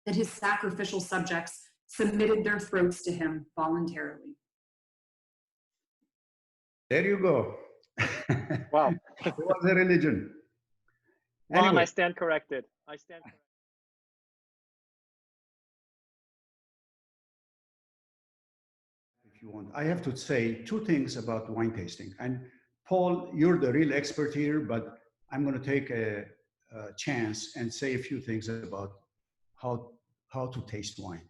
that his sacrificial subjects submitted their throats to him voluntarily. There you go. Wow. It was a religion. Vahan, Anyway, I stand corrected. I stand corrected. if you want, I have to say two things about wine tasting. And Paul, you're the real expert here, but I'm going to take a chance and say a few things about how, how to taste wine.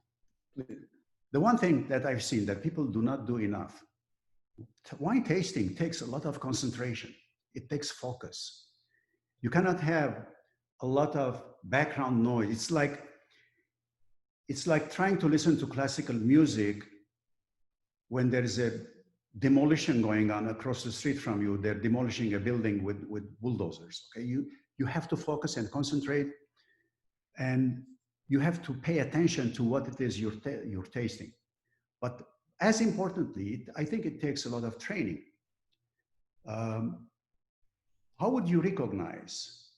The one thing that I've seen that people do not do enough, wine tasting takes a lot of concentration. It takes focus. You cannot have a lot of background noise. It's like trying to listen to classical music when there is a demolition going on across the street from you. They're demolishing a building with bulldozers. Okay, you have to focus and concentrate, and you have to pay attention to what it is you're tasting. But as importantly, I think it takes a lot of training. How would you recognize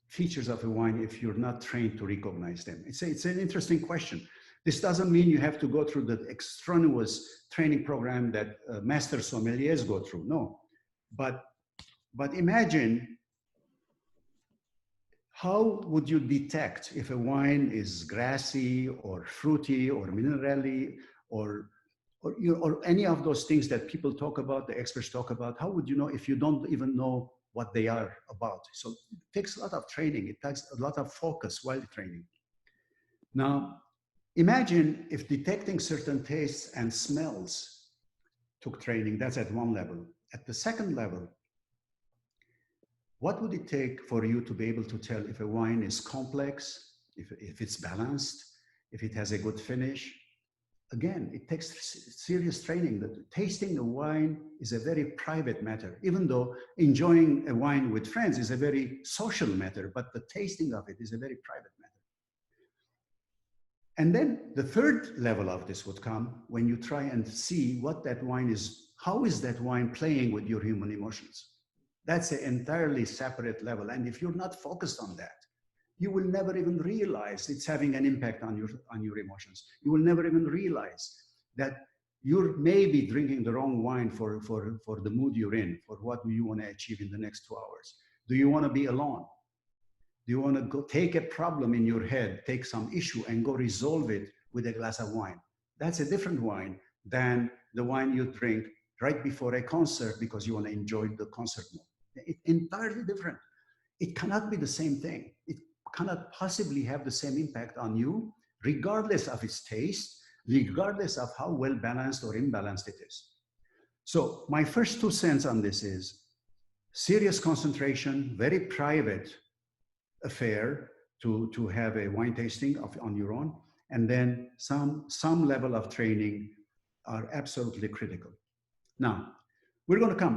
features of a wine if you're not trained to recognize them? It's an interesting question. This doesn't mean you have to go through the extraneous training program that master sommeliers go through. No, but imagine, how would you detect if a wine is grassy or fruity or minerally or any of those things that people talk about, the experts talk about? How would you know if you don't even know what they are about? So it takes a lot of training. It takes a lot of focus while training. Now, imagine if detecting certain tastes and smells took training. That's at one level. At the second level, what would it take for you to be able to tell if a wine is complex, if it's balanced, if it has a good finish? Again, it takes serious training. That tasting a wine is a very private matter, even though enjoying a wine with friends is a very social matter, but the tasting of it is a very private matter. And then the third level of this would come when you try and see what that wine is, how is that wine playing with your human emotions? That's an entirely separate level. And if you're not focused on that, you will never even realize it's having an impact on your emotions. You will never even realize that you're maybe drinking the wrong wine for the mood you're in, for what you want to achieve in the next 2 hours. Do you want to be alone? Do you want to go take a problem in your head, take some issue and go resolve it with a glass of wine? That's a different wine than the wine you drink right before a concert because you want to enjoy the concert more. It's entirely different. It cannot be the same thing. It cannot possibly have the same impact on you, regardless of its taste, regardless of how well balanced or imbalanced it is. So my first 2 cents on this is serious concentration, very private affair to have a wine tasting on your own, and then some level of training are absolutely critical. Now,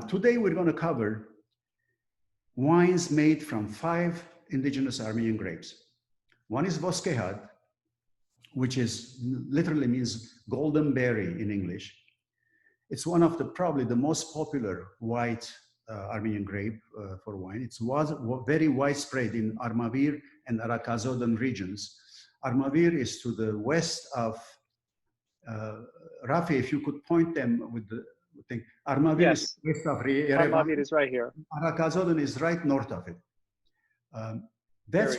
today we're going to cover wines made from 5 indigenous Armenian grapes. One is Voskehad, which literally means golden berry in English. It's one of probably the most popular white Armenian grape for wine. It was very widespread in Armavir and Arakazodon regions. Armavir is to the west of, Rafi, if you could point them with the thing. Armavir is west of Yerevan. Armavir is right here. Arakazodon is right north of it. That's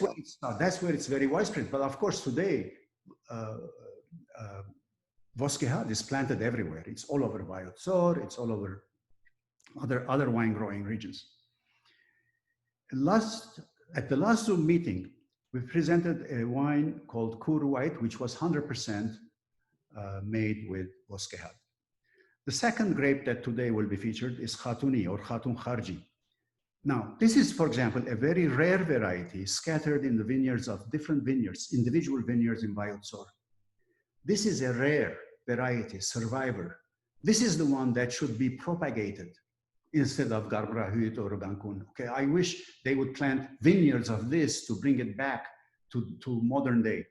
where it's very widespread. But of course, today, Voskehad is planted everywhere. It's all over Vayotsor, it's all over other wine growing regions. At the last Zoom meeting, we presented a wine called Kur White, which was 100% made with Voskehad. The second grape that today will be featured is Khatuni or Khatun Kharji. Now, this is, for example, a very rare variety scattered in the vineyards of different vineyards, individual vineyards in Vayotsor. This is a rare variety, survivor. This is the one that should be propagated instead of Garbrahut or Gankun. Okay, I wish they would plant vineyards of this to bring it back to modern day.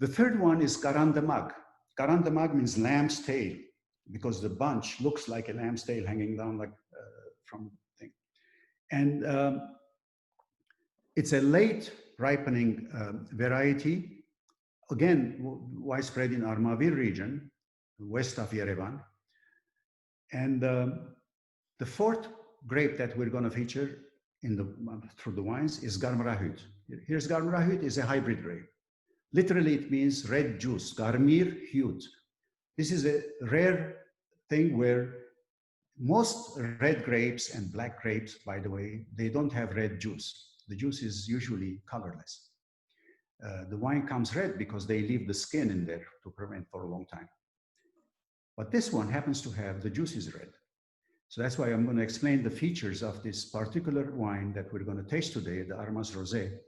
The third one is Garandamag. Garandamag means lamb's tail because the bunch looks like a lamb's tail hanging down like from the thing. And it's a late ripening variety, again, widespread in Armavir region, west of Yerevan. And the The fourth grape that we're going to feature through the wines is Garmrahut. Here's Garmrahut is a hybrid grape. Literally, it means red juice, Garmir Hut. This is a rare thing where most red grapes and black grapes, by the way, they don't have red juice. The juice is usually colorless. The wine comes red because they leave the skin in there to ferment for a long time. But this one happens to have the juice is red. So that's why I'm going to explain the features of this particular wine that we're going to taste today, the Armas Rosé,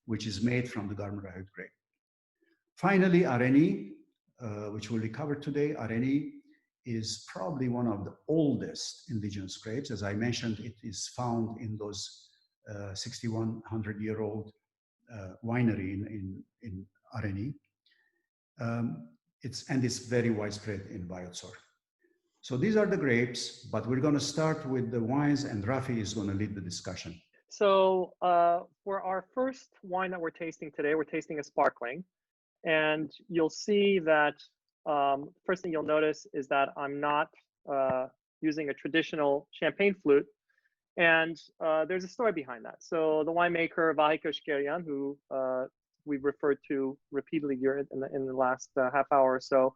which is made from the Garmrahut grape. Finally, Areni, which we'll cover today. Areni is probably one of the oldest indigenous grapes. As I mentioned, it is found in those 6,100-year-old winery in Areni. It's very widespread in Vayotsor. So these are the grapes, but we're going to start with the wines, and Rafi is going to lead the discussion. So for our first wine that we're tasting today, we're tasting a sparkling. And you'll see that first thing you'll notice is that I'm not using a traditional champagne flute. And there's a story behind that. So the winemaker, Vahan, who we've referred to repeatedly here in the last half hour or so,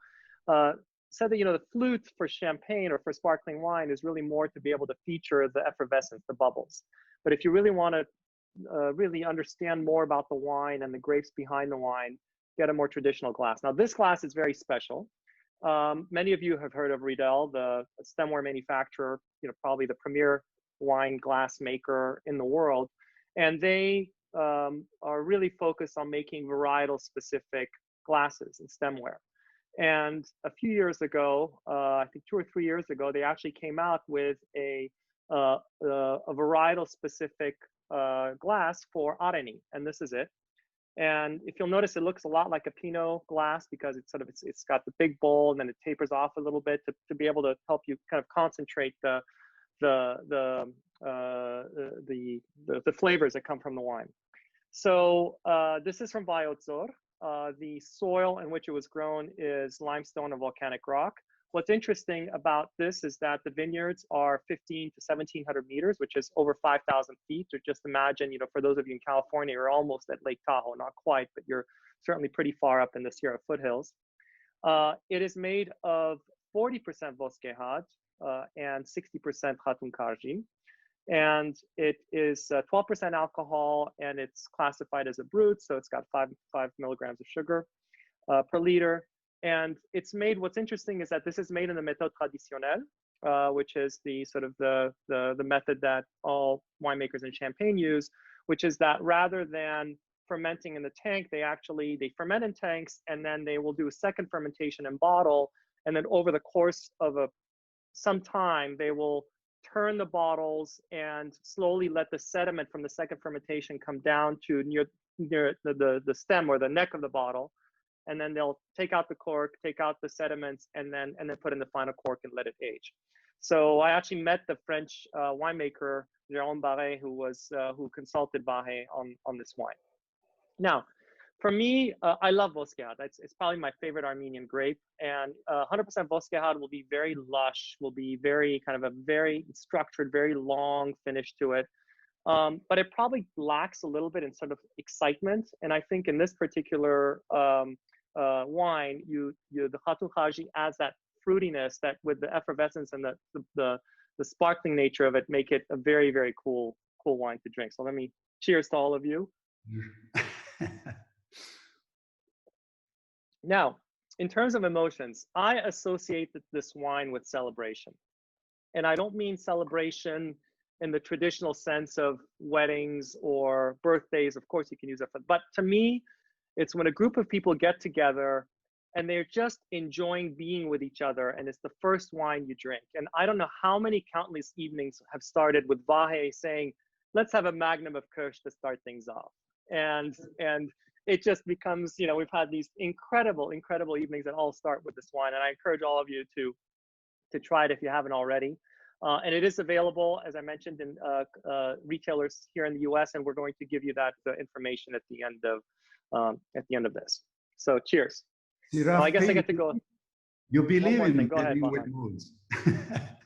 said that, the flute for champagne or for sparkling wine is really more to be able to feature the effervescence, the bubbles. But if you really want to really understand more about the wine and the grapes behind the wine, get a more traditional glass. Now, this glass is very special. Many of you have heard of Riedel, the stemware manufacturer, probably the premier wine glass maker in the world. And they are really focused on making varietal specific glasses and stemware. And a few years ago, I think 2 or 3 years ago, they actually came out with a varietal specific glass for Areni, and this is it. And if you'll notice, it looks a lot like a Pinot glass because it's it's got the big bowl and then it tapers off a little bit to be able to help you kind of concentrate the flavors that come from the wine. So this is from Vayotsor. The soil in which it was grown is limestone and volcanic rock. What's interesting about this is that the vineyards are 15 to 1,700 meters, which is over 5,000 feet. So just imagine, for those of you in California, you're almost at Lake Tahoe, not quite, but you're certainly pretty far up in the Sierra foothills. It is made of 40% Bosquehat and 60% Khatun Karji. And it is 12% alcohol, and it's classified as a brut, so it's got 5 milligrams of sugar per liter. And it's made, what's interesting is that this is made in the méthode traditionnelle, which is the sort of the method that all winemakers in Champagne use, which is that rather than fermenting in the tank, they ferment in tanks, and then they will do a second fermentation in bottle. And then over the course of some time, they will turn the bottles and slowly let the sediment from the second fermentation come down to near the stem or the neck of the bottle. And then they'll take out the cork, take out the sediments, and then put in the final cork and let it age. So I actually met the French winemaker, Jérôme Barret, who consulted Vahan on this wine. Now, for me, I love Bosquehat. It's probably my favorite Armenian grape. And 100% Bosquehat will be very lush, will be very kind of a very structured, very long finish to it. But it probably lacks a little bit in sort of excitement. And I think in this particular wine, the Khatun Karji adds that fruitiness that with the effervescence and the sparkling nature of it make it a very, very cool wine to drink. So let me cheers to all of you. Now, in terms of emotions, I associate this wine with celebration. And I don't mean celebration in the traditional sense of weddings or birthdays. Of course, you can use it, but to me, it's when a group of people get together and they're just enjoying being with each other, and it's the first wine you drink. And I don't know how many countless evenings have started with Vahan saying, let's have a magnum of Kirsch to start things off. And it just becomes, we've had these incredible evenings that all start with this wine. And I encourage all of you to try it if you haven't already. And it is available, as I mentioned, in retailers here in the US, and we're going to give you that information at the end of this. So cheers. Siraf, I guess I get to go. You believe in Go ahead, with moods.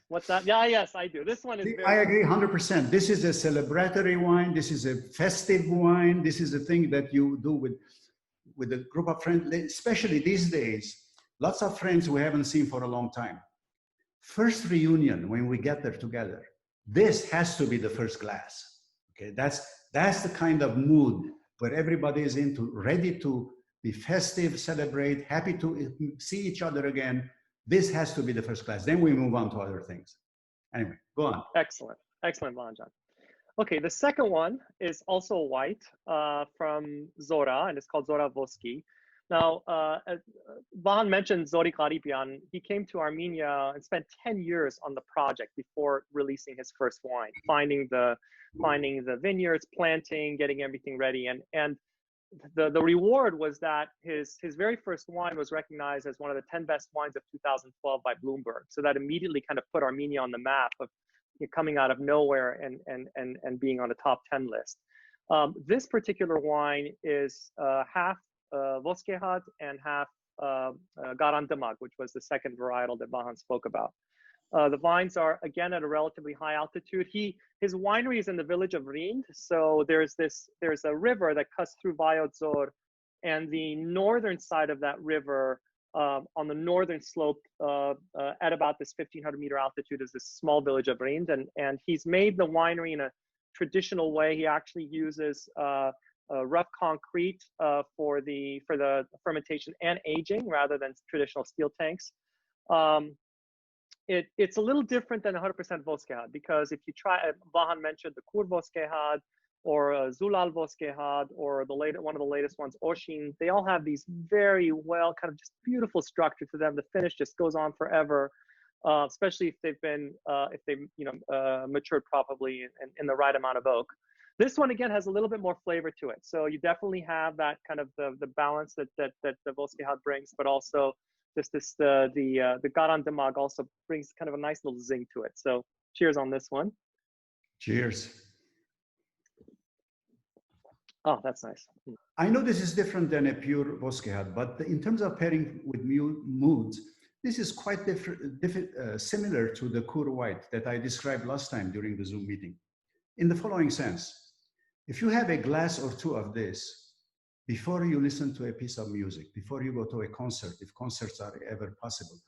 What's that? Yeah, yes, I do. This one is very. I agree 100%. This is a celebratory wine. This is a festive wine. This is a thing that you do with a group of friends, especially these days. Lots of friends we haven't seen for a long time. First reunion, when we get there together, this has to be the first glass. Okay, that's the kind of mood where everybody is ready to be festive, celebrate, happy to see each other again. This has to be the first glass. Then we move on to other things. Anyway, go on. Excellent, excellent, Vahan. Okay, the second one is also white from Zora, and it's called Zora Voski. Now, Vahan mentioned Zori Karipian. He came to Armenia and spent 10 years on the project before releasing his first wine, finding the vineyards, planting, getting everything ready. And the reward was that his very first wine was recognized as one of the 10 best wines of 2012 by Bloomberg. So that immediately kind of put Armenia on the map of coming out of nowhere and being on the top 10 list. This particular wine is half Voskehad and half Garan Damag, which was the second varietal that Vahan spoke about. The vines are, again, at a relatively high altitude. His winery is in the village of Rind. So there's a river that cuts through Vayotzor, and the northern side of that river, on the northern slope, at about this 1,500 meter altitude, is this small village of Rind. And he's made the winery in a traditional way. He actually uses rough concrete for the fermentation and aging rather than traditional steel tanks. It's a little different than 100% Voskehad, because if you try, Vahan mentioned the Kur Voskehad or Zulal Voskehad or one of the latest ones, Oshin, they all have these very well, kind of just beautiful structure to them. The finish just goes on forever, especially if they've matured properly in the right amount of oak. This one, again, has a little bit more flavor to it. So you definitely have that kind of the balance that the Voskehad brings, but also the Garan Damag also brings kind of a nice little zing to it. So cheers on this one. Cheers. Oh, that's nice. I know this is different than a pure Voskehad, but in terms of pairing with moods, this is quite similar to the Kur White that I described last time during the Zoom meeting. In the following sense, if you have a glass or two of this, before you listen to a piece of music, before you go to a concert, if concerts are ever possible,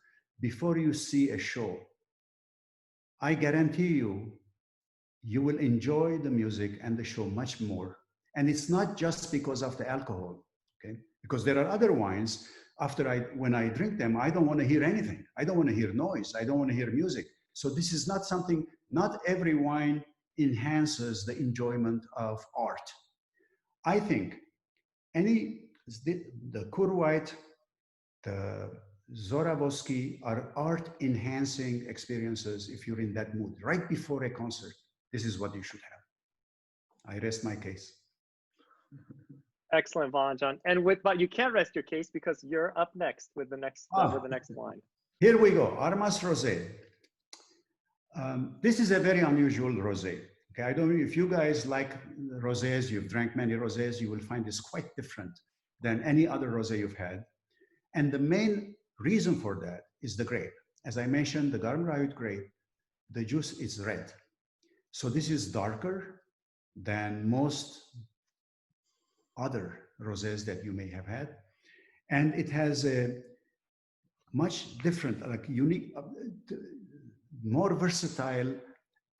before you see a show, I guarantee you will enjoy the music and the show much more. And it's not just because of the alcohol, okay? Because there are other wines, when I drink them, I don't want to hear anything. I don't want to hear noise. I don't want to hear music. So this is not something, not every wine enhances the enjoyment of art. I think the Kur White, the Zora Voski are art enhancing experiences if you're in that mood. Right before a concert, this is what you should have. I rest my case. Excellent, Vahan. But you can't rest your case because you're up next with the next wine. Here we go, Armas Rosé. This is a very unusual rosé. Okay, I don't know if you guys like rosés, you've drank many rosés, you will find this quite different than any other rosé you've had. And the main reason for that is the grape. As I mentioned, the Garam Rayut grape, the juice is red. So this is darker than most other rosés that you may have had. And it has a much different, like unique, more versatile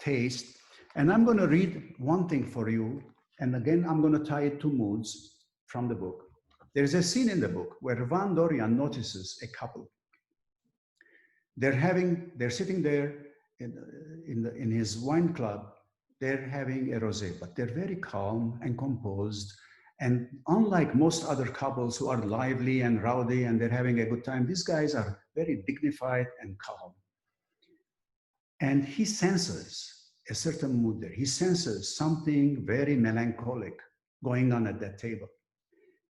taste. And I'm going to read one thing for you. And again, I'm going to tie it to moods from the book. There's a scene in the book where Van Dorian notices a couple. They're sitting there in his wine club. They're having a rosé, but they're very calm and composed. And unlike most other couples who are lively and rowdy and they're having a good time, these guys are very dignified and calm. And he senses a certain mood there. He senses something very melancholic going on at that table.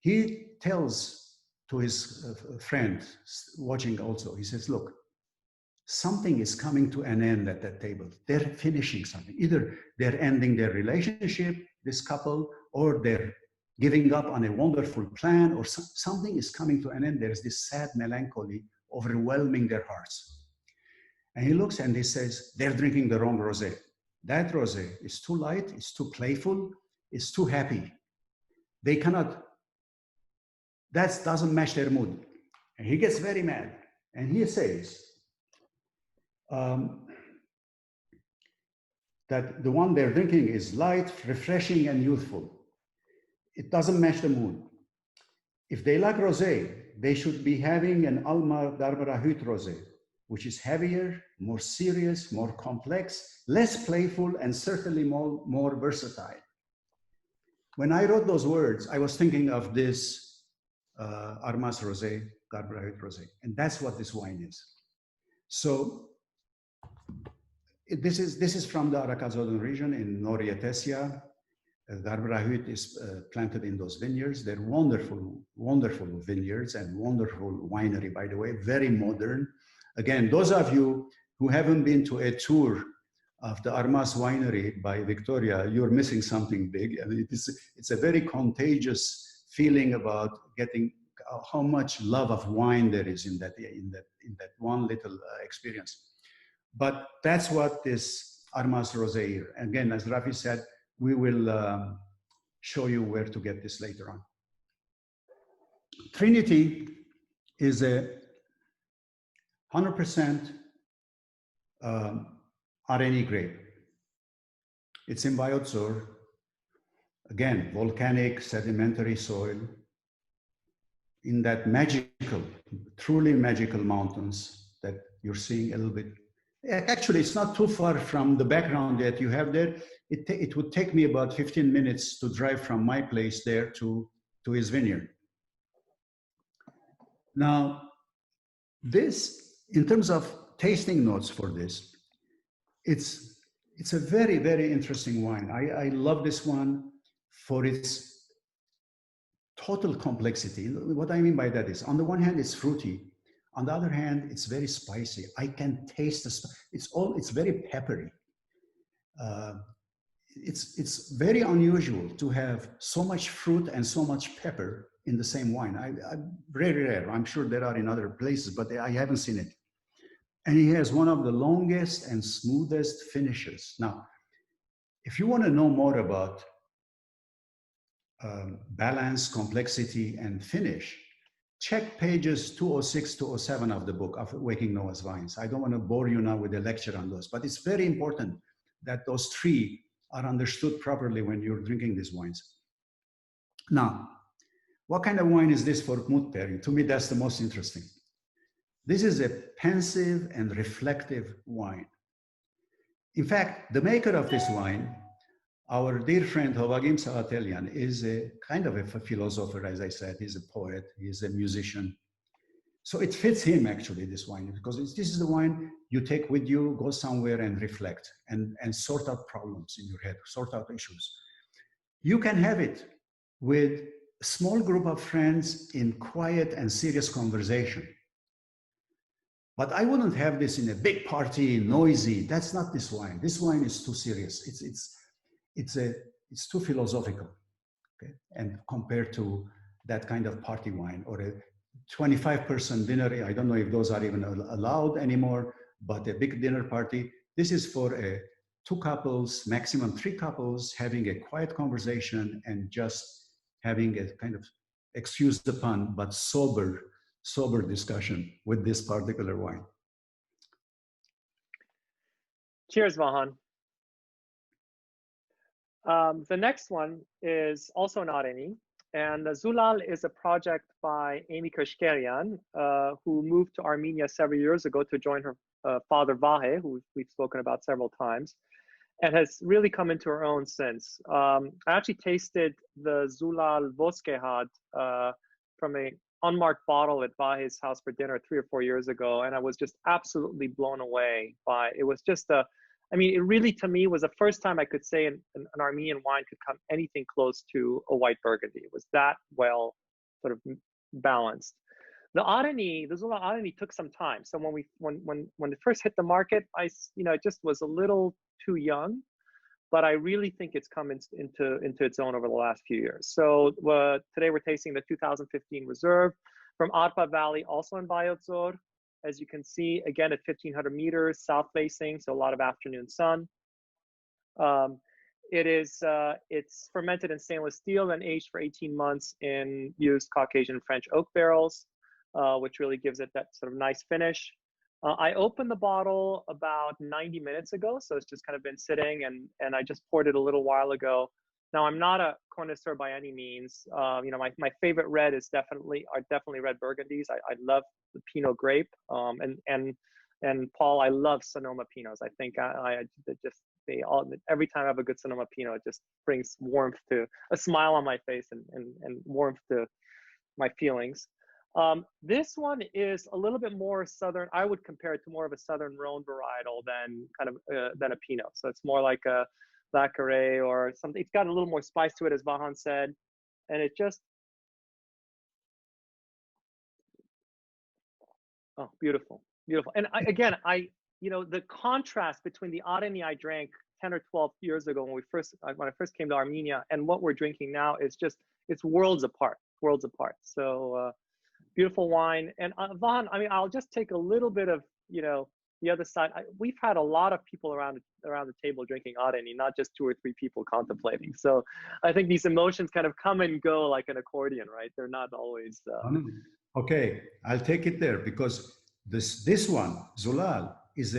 He tells to his friend watching also, he says, look, something is coming to an end at that table. They're finishing something. Either they're ending their relationship, this couple, or they're giving up on a wonderful plan, or something is coming to an end. There's this sad melancholy overwhelming their hearts. And he looks and he says, they're drinking the wrong rosé. That rosé is too light, it's too playful, it's too happy. They cannot, that doesn't match their mood. And he gets very mad. And he says that the one they're drinking is light, refreshing, and youthful. It doesn't match the mood. If they like rosé, they should be having an Alma Darbarahut rosé, which is heavier, more serious, more complex, less playful, and certainly more versatile. When I wrote those words, I was thinking of this Armas rosé, Darbarahut rosé, and that's what this wine is. So this is from the Arakazodon region in Norietesia. Darbarahut is planted in those vineyards. They're wonderful, wonderful vineyards and wonderful winery, by the way, very modern. Again, those of you who haven't been to a tour of the Armas winery by Victoria, you're missing something big. I mean, it's a very contagious feeling about getting how much love of wine there is in that one little experience. But that's what this Armas Rosé here. Again, as Rafi said, we will show you where to get this later on. Trinity is a 100% RNE grape. It's in Biotsor. Again, volcanic sedimentary soil in that magical, truly magical mountains that you're seeing a little bit. Actually, it's not too far from the background that you have there. It would take me about 15 minutes to drive from my place there to his vineyard. Now, this, in terms of tasting notes for this, it's a very, very interesting wine. I love this one for its total complexity. What I mean by that is, on the one hand, it's fruity. On the other hand, it's very spicy. I can taste the it's very peppery. It's very unusual to have so much fruit and so much pepper in the same wine. Very rare. I'm sure there are in other places, but I haven't seen it. And he has one of the longest and smoothest finishes. Now, if you want to know more about balance, complexity, and finish, check pages 206, 207 of the book of Waking Noah's Vines. I don't want to bore you now with a lecture on those, but it's very important that those three are understood properly when you're drinking these wines. Now, what kind of wine is this for mood pairing? To me, that's the most interesting. This is a pensive and reflective wine. In fact, the maker of this wine, our dear friend Hovagim Savatelian, is a kind of a philosopher, as I said. He's a poet, he's a musician. So it fits him, actually, this wine, because this is the wine you take with you, go somewhere and reflect and sort out problems in your head, sort out issues. You can have it with a small group of friends in quiet and serious conversation. But I wouldn't have this in a big party, noisy. That's not this wine. This wine is too serious. It's too philosophical, okay? And compared to that kind of party wine or a 25-person dinner, I don't know if those are even allowed anymore, but a big dinner party. This is for 2 couples, maximum 3 couples, having a quiet conversation and just having a kind of, excuse the pun, but sober discussion with this particular wine. Cheers, Vahan. The next one is also not any, and Zulal is a project by Amy Kashkarian, who moved to Armenia several years ago to join her father Vahe, who we've spoken about several times, and has really come into her own since. I actually tasted the Zulal Voskehad from a unmarked bottle at Vahe's house for dinner 3 or 4 years ago, and I was just absolutely blown away by it. It was just I mean, it really, to me, was the first time I could say an Armenian wine could come anything close to a white Burgundy. It was that well sort of balanced. The Zulal Arani took some time. So when it first hit the market, it just was a little too young, but I really think it's come into its own over the last few years. So today we're tasting the 2015 Reserve from Arpa Valley, also in Biotsor. As you can see, again, at 1,500 meters, south facing, so a lot of afternoon sun. It's fermented in stainless steel and aged for 18 months in used Caucasian French oak barrels, which really gives it that sort of nice finish. I opened the bottle about 90 minutes ago, so it's just kind of been sitting, and I just poured it a little while ago. Now, I'm not a connoisseur by any means. You know, my favorite red are definitely red Burgundies. I love the Pinot grape, and Paul, I love Sonoma Pinots. I think every time I have a good Sonoma Pinot, it just brings a smile on my face and warmth to my feelings. This one is a little bit more southern. I would compare it to more of a southern Rhone varietal than a Pinot. So it's more like a Thackeray or something. It's got a little more spice to it, as Vahan said, and it just, oh, beautiful, beautiful. And you know, the contrast between the Areni I drank 10 or 12 years ago when I first came to Armenia and what we're drinking now is just, it's worlds apart. So beautiful wine. And Vahan, I mean, I'll just take a little bit of, you know, the other side. We've had a lot of people around the table drinking Areni, not just 2 or 3 people contemplating. So I think these emotions kind of come and go like an accordion, right? They're not always. Okay, I'll take it there because this one, Zulal, is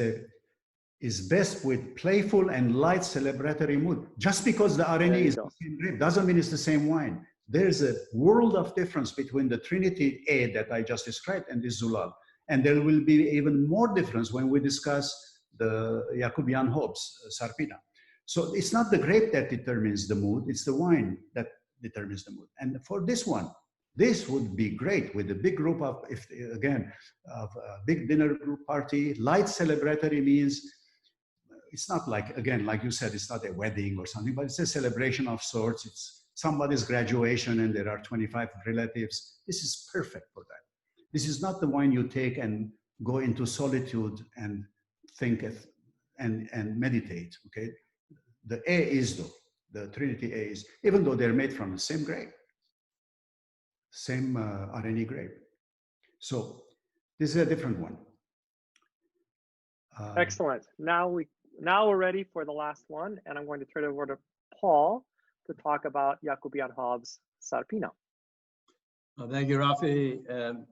best with playful and light celebratory mood. Just because the Areni is the same grape doesn't mean it's the same wine. There's a world of difference between the Trinity A that I just described and this Zulal. And there will be even more difference when we discuss the Jacobian Hobbs, Sarpina. So it's not the grape that determines the mood, it's the wine that determines the mood. And for this one, this would be great with a big group of, a big dinner group party. Light celebratory means, it's not like, again, like you said, it's not a wedding or something, but it's a celebration of sorts. It's somebody's graduation and there are 25 relatives. This is perfect for that. This is not the wine you take and go into solitude and think and meditate, okay? The A is though, the Trinity A is, even though they're made from the same grape, same Areni grape. So this is a different one. Excellent. Now we're ready for the last one, and I'm going to turn it over to Paul to talk about Jacobian Hobbs Sarpina. Well, thank you, Rafi.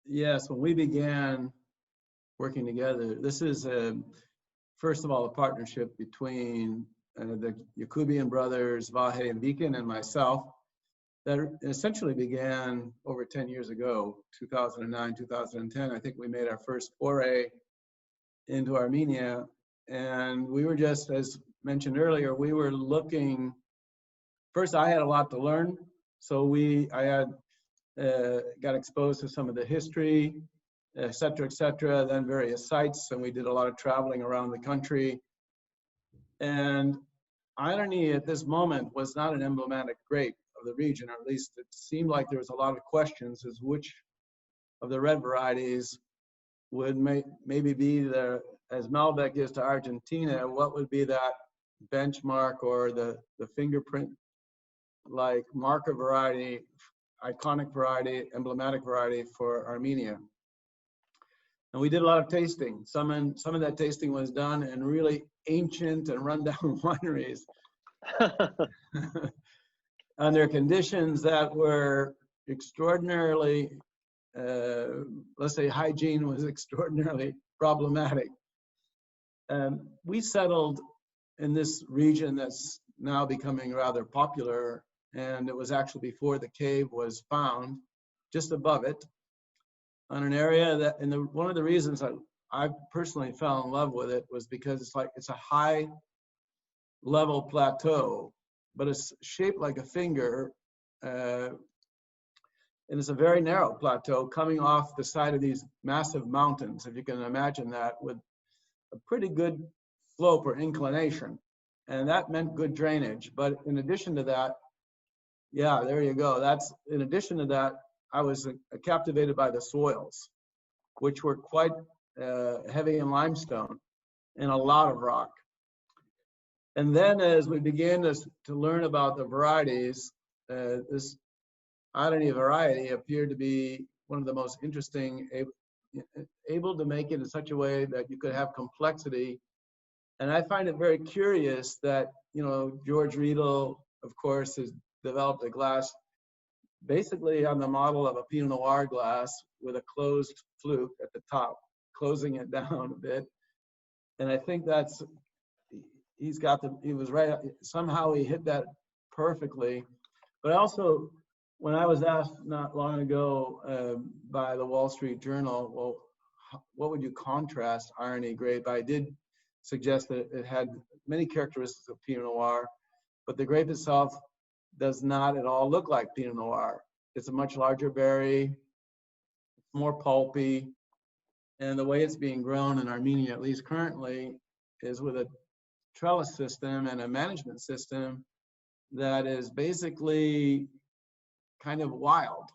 Yes, when we began working together, this is first of all a partnership between the Jacobian brothers, Vahe and Viken, and myself, that essentially began over 10 years ago, 2009, 2010. I think we made our first foray into Armenia. And we were just, as mentioned earlier, we were looking, first I had a lot to learn. So I had got exposed to some of the history, et cetera, then various sites. And we did a lot of traveling around the country. And Areni at this moment was not an emblematic grape of the region, or at least it seemed like there was a lot of questions as which of the red varieties would maybe be the, as Malbec is to Argentina, what would be that benchmark or the fingerprint like marker variety, iconic variety, emblematic variety for Armenia. And we did a lot of tasting. Some of that tasting was done in really ancient and rundown wineries under conditions that were extraordinarily, let's say hygiene was extraordinarily problematic. We settled in this region that's now becoming rather popular, and it was actually before the cave was found, just above it, on an area that, and one of the reasons I personally fell in love with it was because it's a high level plateau, but it's shaped like a finger, and it's a very narrow plateau coming off the side of these massive mountains, if you can imagine that, with a pretty good slope or inclination. And that meant good drainage. But in addition to that, yeah, there you go. In addition to that, I was captivated by the soils, which were quite heavy in limestone and a lot of rock. And then as we began to learn about the varieties, this Areni variety appeared to be one of the most interesting able to make it in such a way that you could have complexity. And I find it very curious that, you know, George Riedel, of course, has developed a glass basically on the model of a Pinot Noir glass with a closed fluke at the top, closing it down a bit. And I think that's, he was right, somehow he hit that perfectly. But also, when I was asked not long ago by the Wall Street Journal, well, what would you contrast irony grape? I did suggest that it had many characteristics of Pinot Noir, but the grape itself does not at all look like Pinot Noir. It's a much larger berry, more pulpy, and the way it's being grown in Armenia, at least currently, is with a trellis system and a management system that is basically kind of wild.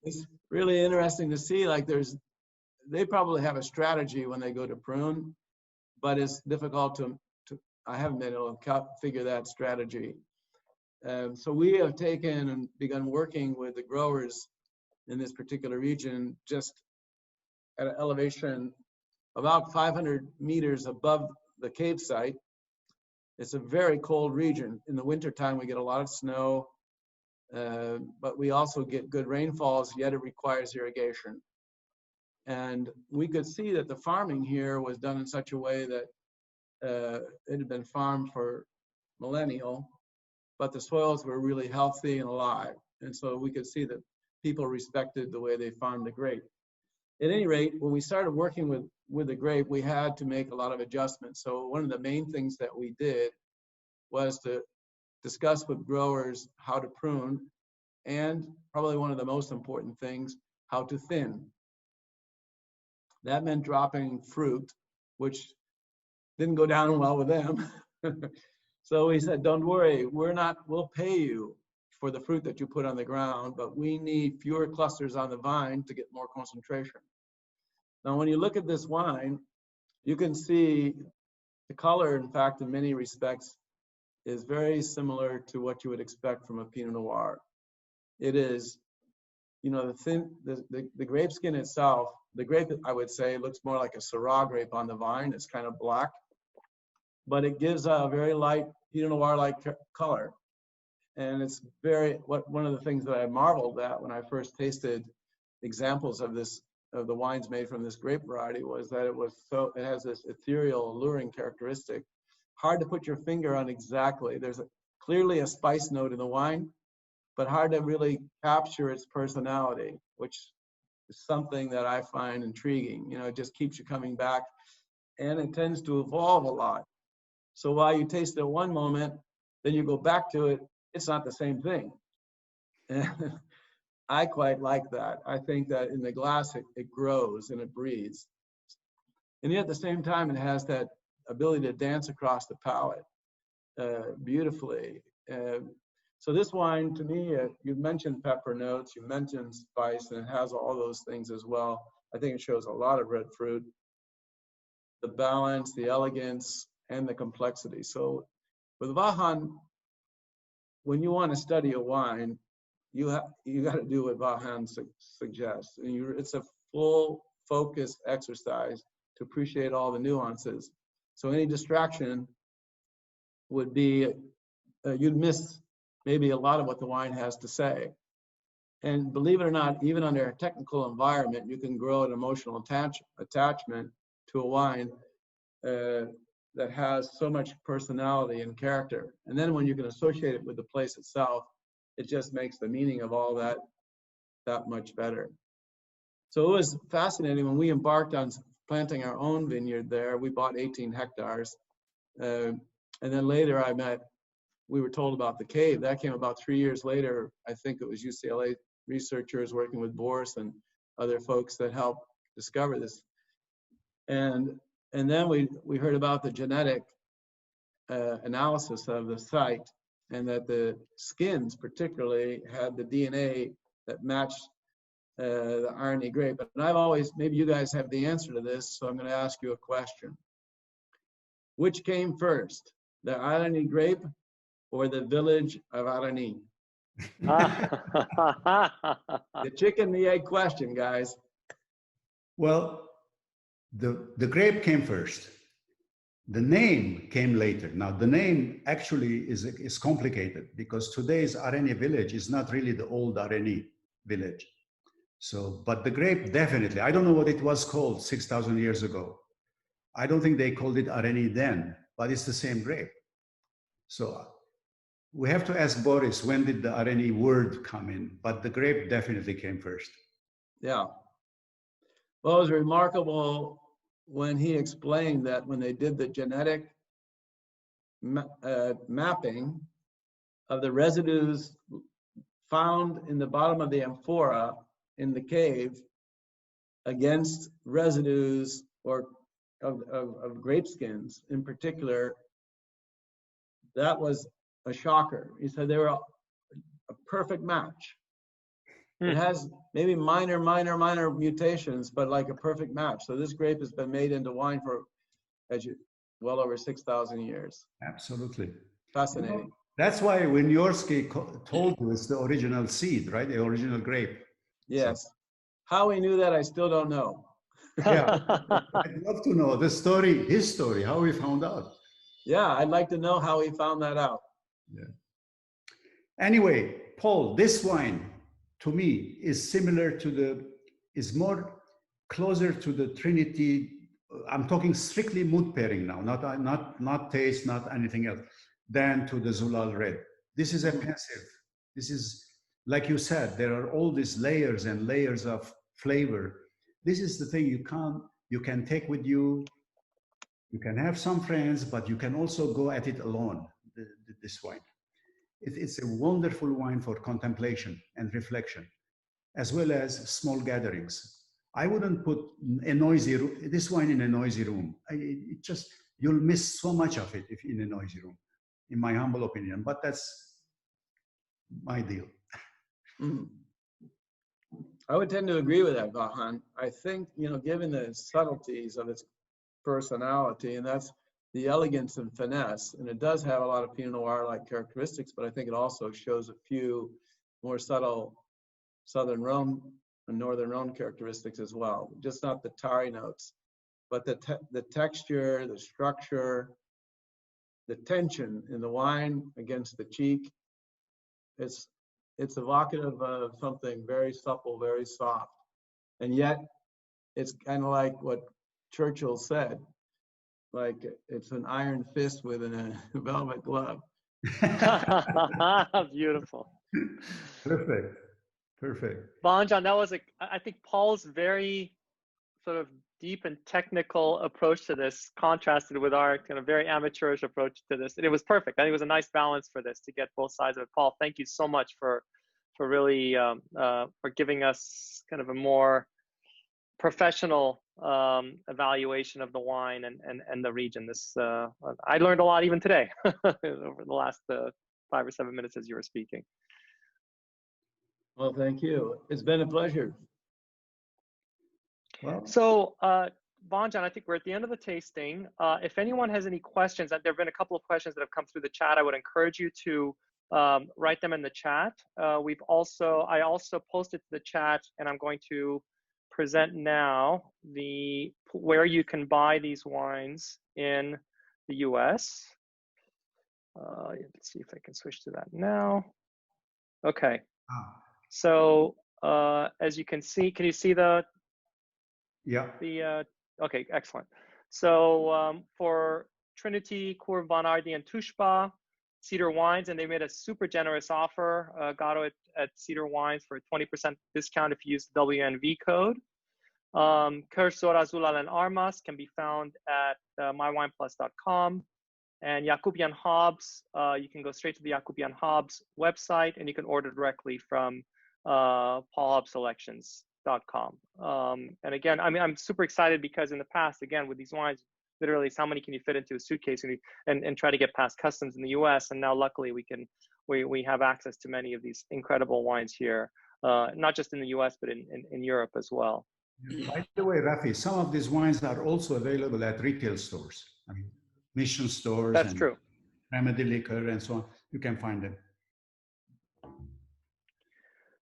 It's really interesting to see, like they probably have a strategy when they go to prune, but it's difficult to I haven't been able to figure that strategy. So we have taken and begun working with the growers in this particular region, just at an elevation about 500 meters above the cave site. It's a very cold region. In the wintertime, we get a lot of snow, but we also get good rainfalls, yet it requires irrigation. And we could see that the farming here was done in such a way that it had been farmed for millennial, but the soils were really healthy and alive. And so we could see that people respected the way they farmed the grape. At any rate, when we started working with the grape, we had to make a lot of adjustments. So one of the main things that we did was to discuss with growers how to prune, and probably one of the most important things, how to thin. That meant dropping fruit, which didn't go down well with them. So we said, don't worry, we'll pay you for the fruit that you put on the ground, but we need fewer clusters on the vine to get more concentration. Now, when you look at this wine, you can see the color, in fact, in many respects, is very similar to what you would expect from a Pinot Noir. It is, you know, the grape skin itself, the grape, I would say, looks more like a Syrah grape on the vine. It's kind of black, but it gives a very light Pinot Noir-like color. And it's one of the things that I marveled at when I first tasted examples of the wines made from this grape variety was that it has this ethereal, alluring characteristic. Hard to put your finger on exactly. There's clearly a spice note in the wine, but hard to really capture its personality, which is something that I find intriguing. You know, it just keeps you coming back, and it tends to evolve a lot. So while you taste it at one moment, then you go back to it, it's not the same thing. And I quite like that. I think that in the glass, it grows and it breathes. And yet at the same time, it has that ability to dance across the palate beautifully. So this wine, to me, you mentioned pepper notes, you mentioned spice, and it has all those things as well. I think it shows a lot of red fruit, the balance, the elegance, and the complexity. So with Vahan, when you want to study a wine, you got to do what Vahan suggests. And it's a full focus exercise to appreciate all the nuances. So any distraction would be, you'd miss maybe a lot of what the wine has to say. And believe it or not, even under a technical environment, you can grow an emotional attachment to a wine that has so much personality and character. And then when you can associate it with the place itself, it just makes the meaning of all that much better. So it was fascinating when we embarked on planting our own vineyard there. We bought 18 hectares. And then later we were told about the cave. That came about 3 years later. I think it was UCLA researchers working with Boris and other folks that helped discover this. And then we heard about the genetic analysis of the site, and that the skins particularly had the DNA that matched the irony grape. And I've always, maybe you guys have the answer to this, so I'm going to ask you a question. Which came first, the irony grape or the village of Arani? The chicken, the egg question, guys. Well, the grape came first. The name came later. Now, the name actually is complicated because today's Areni village is not really the old Areni village. So, but the grape definitely, I don't know what it was called 6,000 years ago. I don't think they called it Areni then, but it's the same grape. So we have to ask Boris, when did the Areni word come in? But the grape definitely came first. Yeah. Well, it was remarkable when he explained that when they did the genetic mapping of the residues found in the bottom of the amphora in the cave against residues or of grape skins in particular, that was a shocker. He said they were a perfect match. It has maybe minor mutations, but like a perfect match. So this grape has been made into wine for well over 6,000 years. Absolutely. Fascinating. That's why when Yorsky told you it's the original seed, right? The original grape. Yes. So, how he knew that, I still don't know. Yeah, I'd love to know the story, his story, how he found out. Yeah, I'd like to know how he found that out. Yeah. Anyway, Paul, this wine to me is similar to is more closer to the Trinity. I'm talking strictly mood pairing now, not taste, not anything else, than to the Zulal Red. This is a pensive. This is, like you said, there are all these layers and layers of flavor. This is the thing you can take with you. You can have some friends, but you can also go at it alone, this wine. It's a wonderful wine for contemplation and reflection, as well as small gatherings. I wouldn't put this wine in a noisy room. You'll miss so much of it if in a noisy room, in my humble opinion, but that's my deal. I would tend to agree with that, Vahan. I think, given the subtleties of its personality, and that's the elegance and finesse, and it does have a lot of Pinot Noir-like characteristics, but I think it also shows a few more subtle Southern Rhone and Northern Rhone characteristics as well. Just not the tarry notes, but the texture, the structure, the tension in the wine against the cheek. It's evocative of something very supple, very soft, and yet it's kind of like what Churchill said, like it's an iron fist with a velvet glove. Beautiful. Perfect. Vahan, that was I think Paul's very sort of deep and technical approach to this contrasted with our kind of very amateurish approach to this. And it was perfect. I think it was a nice balance for this to get both sides of it. Paul, thank you so much for really for giving us kind of a more professional evaluation of the wine and the region. I learned a lot even today over the last 5 or 7 minutes as you were speaking. Well, thank you. It's been a pleasure. Well, so, Vahan, I think we're at the end of the tasting. If anyone has any questions, there have been a couple of questions that have come through the chat. I would encourage you to write them in the chat. I also posted to the chat, and I'm going to present now where you can buy these wines in the US. Let's see if I can switch to that now. Okay. So as you can see, can you see okay, excellent. So for Trinity, Cour Vanardi, and Tushpa, Cedar Wines, and they made a super generous offer, got it at Cedar Wines for a 20% discount if you use the WNV code. Cursora, Zulal, and Armas can be found at mywineplus.com. And Yakubian Hobbs, you can go straight to the Yakubian Hobbs website, and you can order directly from paulhobbsselections.com. And again, I mean, I'm super excited because in the past, again, with these wines, literally, it's how many can you fit into a suitcase and try to get past customs in the U.S. And now, luckily, we have access to many of these incredible wines here, not just in the U.S. but in Europe as well. By the way, Rafi, some of these wines are also available at retail stores. I mean, Mission stores. That's true. Remedy Liquor and so on. You can find them.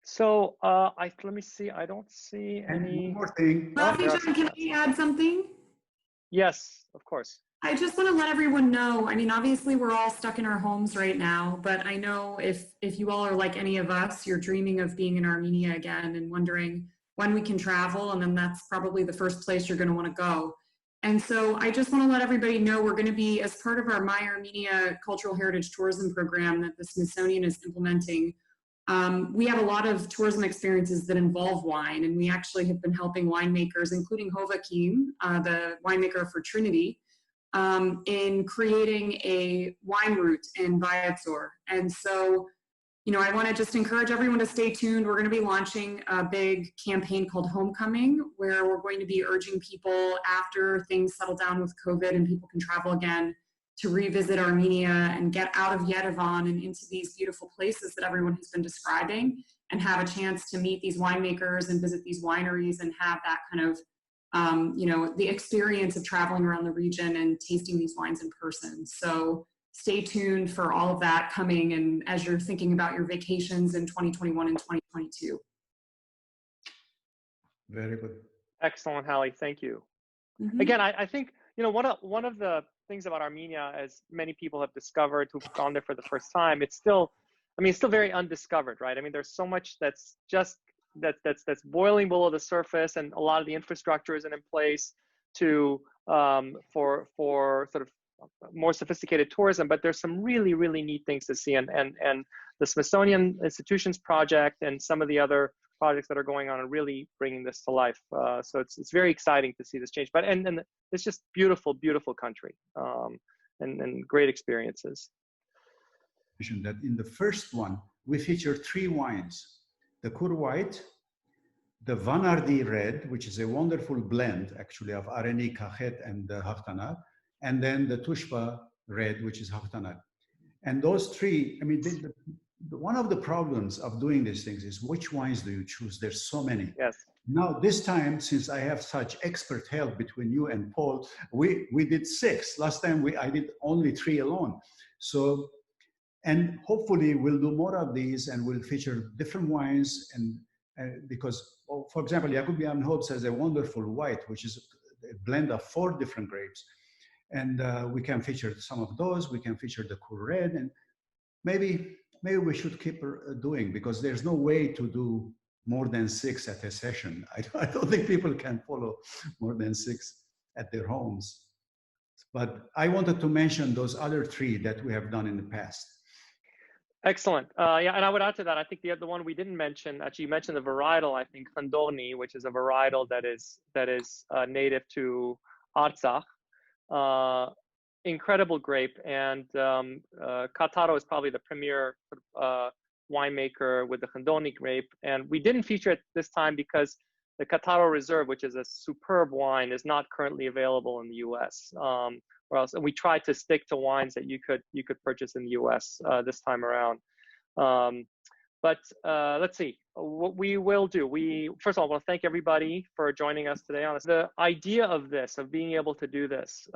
So let me see. I don't see And any. one more thing. Oh, Rafi, there are John, some can chats. I add something? Yes, of course. I just want to let everyone know, I mean, obviously we're all stuck in our homes right now, but I know if you all are like any of us, you're dreaming of being in Armenia again and wondering when we can travel, and then that's probably the first place you're going to want to go. And so I just want to let everybody know we're going to be, as part of our My Armenia Cultural Heritage Tourism Program that the Smithsonian is implementing, we have a lot of tourism experiences that involve wine, and we actually have been helping winemakers, including Hovakim, the winemaker for Trinity, in creating a wine route in Viator. And so, you know, I want to just encourage everyone to stay tuned. We're going to be launching a big campaign called Homecoming, where we're going to be urging people after things settle down with COVID and people can travel again to revisit Armenia and get out of Yerevan and into these beautiful places that everyone has been describing, and have a chance to meet these winemakers and visit these wineries and have that kind of you know, the experience of traveling around the region and tasting these wines in person. So stay tuned for all of that coming, and as you're thinking about your vacations in 2021 and 2022. Very good. Excellent, Hallie. Thank you. Mm-hmm. Again, I think, you know, one of the things about Armenia, as many people have discovered who've gone there for the first time, it's still, I mean, it's still very undiscovered, right? I mean, there's so much that's just that's boiling below the surface, and a lot of the infrastructure isn't in place to for sort of more sophisticated tourism. But there's some really, really neat things to see, and the Smithsonian Institutions Project and some of the other projects that are going on are really bringing this to life. So it's very exciting to see this change. But and it's just beautiful, beautiful country, and great experiences. That in the first one we feature 3 wines: the Kur White, the Vanardi Red, which is a wonderful blend actually of Areni, Kachet, and Haftanat, and then the Tushpa Red, which is Haftanat. And those 3, I mean, one of the problems of doing these things is which wines do you choose? There's so many. Yes. Now, this time, since I have such expert help between you and Paul, we did 6. Last time I did only 3 alone. So, and hopefully we'll do more of these, and we'll feature different wines. And because, for example, Yakubian Hobs has a wonderful white, which is a blend of 4 different grapes. And we can feature some of those. We can feature the Kur Red, and maybe we should keep doing, because there's no way to do more than 6 at a session. I don't think people can follow more than 6 at their homes. But I wanted to mention those other 3 that we have done in the past. Excellent. Yeah, and I would add to that, I think the one we didn't mention, actually you mentioned the varietal, I think Khandoni, which is a varietal that is native to Artsakh. Incredible grape, and Kataro is probably the premier winemaker with the Khandoni grape. And we didn't feature it this time because the Kataro Reserve, which is a superb wine, is not currently available in the U.S. Or else we tried to stick to wines that you could purchase in the U.S. This time around. But let's see what we will do. First of all, I want to thank everybody for joining us today on this. The idea of this, of being able to do this,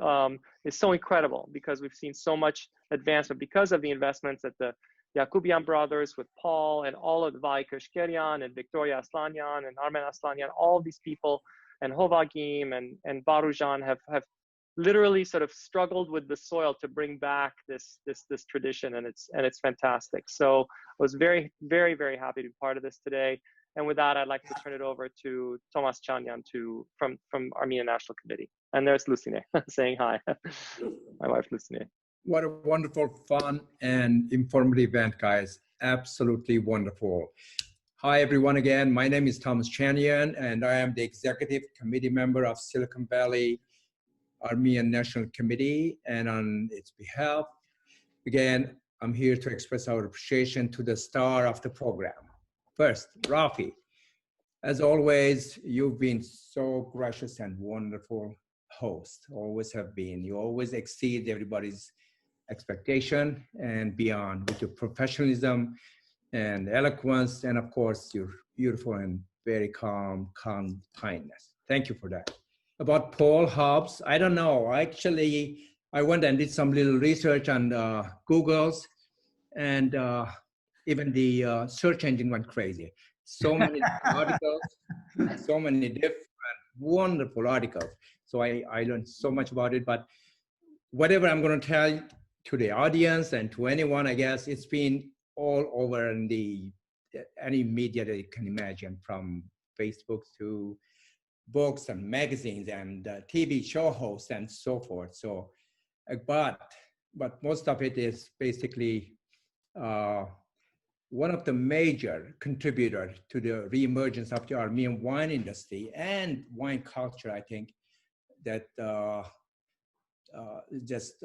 is so incredible, because we've seen so much advancement because of the investments that the Yakubian brothers with Paul and all of the Vai Kashkerian and Victoria Aslanyan and Armen Aslanyan, all of these people, and Hovagim and Barujan have literally sort of struggled with the soil to bring back this tradition, and it's fantastic. So I was very, very, very happy to be part of this today. And with that, I'd like to turn it over to Thomas Chanyan from Armenian National Committee. And there's Lucine saying hi, my wife Lucine. What a wonderful, fun, and informative event, guys. Absolutely wonderful. Hi, everyone again. My name is Thomas Chanyan, and I am the executive committee member of Silicon Valley Armenian National Committee. And on its behalf, again, I'm here to express our appreciation to the star of the program. First, Rafi. As always, you've been so gracious and wonderful host, always have been. You always exceed everybody's expectation and beyond with your professionalism and eloquence, and of course, your beautiful and very calm kindness. Thank you for that. About Paul Hobbs, I don't know. Actually, I went and did some little research on Google's, and even the search engine went crazy. so many articles, so many different wonderful articles. So I learned so much about it, but whatever I'm going to tell to the audience and to anyone, I guess it's been all over in any media that you can imagine, from Facebook to books and magazines and TV show hosts and so forth. So, but most of it is basically one of the major contributors to the reemergence of the Armenian wine industry and wine culture. I think that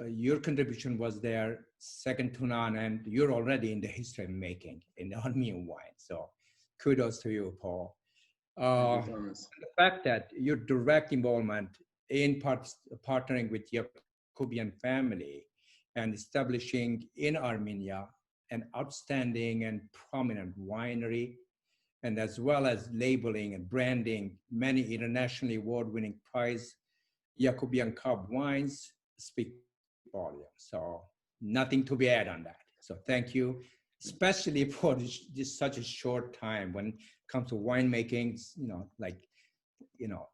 your contribution was there, second to none, and you're already in the history making in the Armenian wine. So kudos to you, Paul. The fact that your direct involvement in partnering with Yakubian family and establishing in Armenia an outstanding and prominent winery, and as well as labeling and branding many internationally award-winning prize Yakubian Cob wines, speak volumes. So nothing to be added on that. So thank you, especially for this such a short time when it comes to winemaking,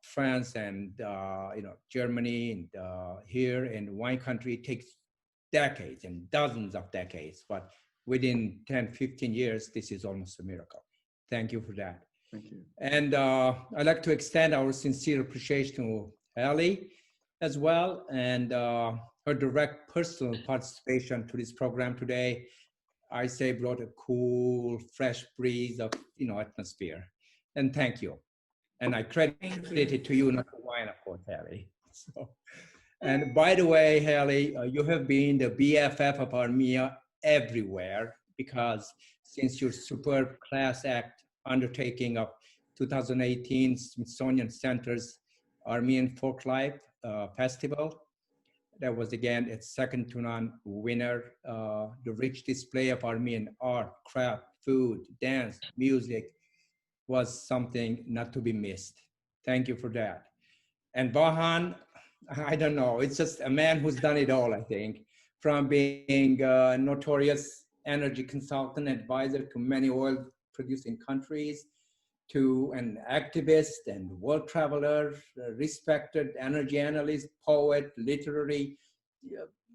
France and, Germany and here in wine country, it takes decades and dozens of decades, but within 10, 15 years, this is almost a miracle. Thank you for that. Thank you. And I'd like to extend our sincere appreciation to Ellie as well, and her direct personal participation to this program today, I say, brought a cool, fresh breeze of atmosphere. And thank you. And I credit it to you, not the wine, of course, Ellie. So, and by the way, Ellie, you have been the BFF of Armenia everywhere, because since your superb class act undertaking of 2018 Smithsonian Center's Armenian Folklife Festival, that was again its second to none winner. The rich display of Armenian art, craft, food, dance, music was something not to be missed. Thank you for that. And Vahan, I don't know, it's just a man who's done it all, I think, from being a notorious energy consultant advisor to many oil producing countries, to an activist and world traveler, respected energy analyst, poet, literary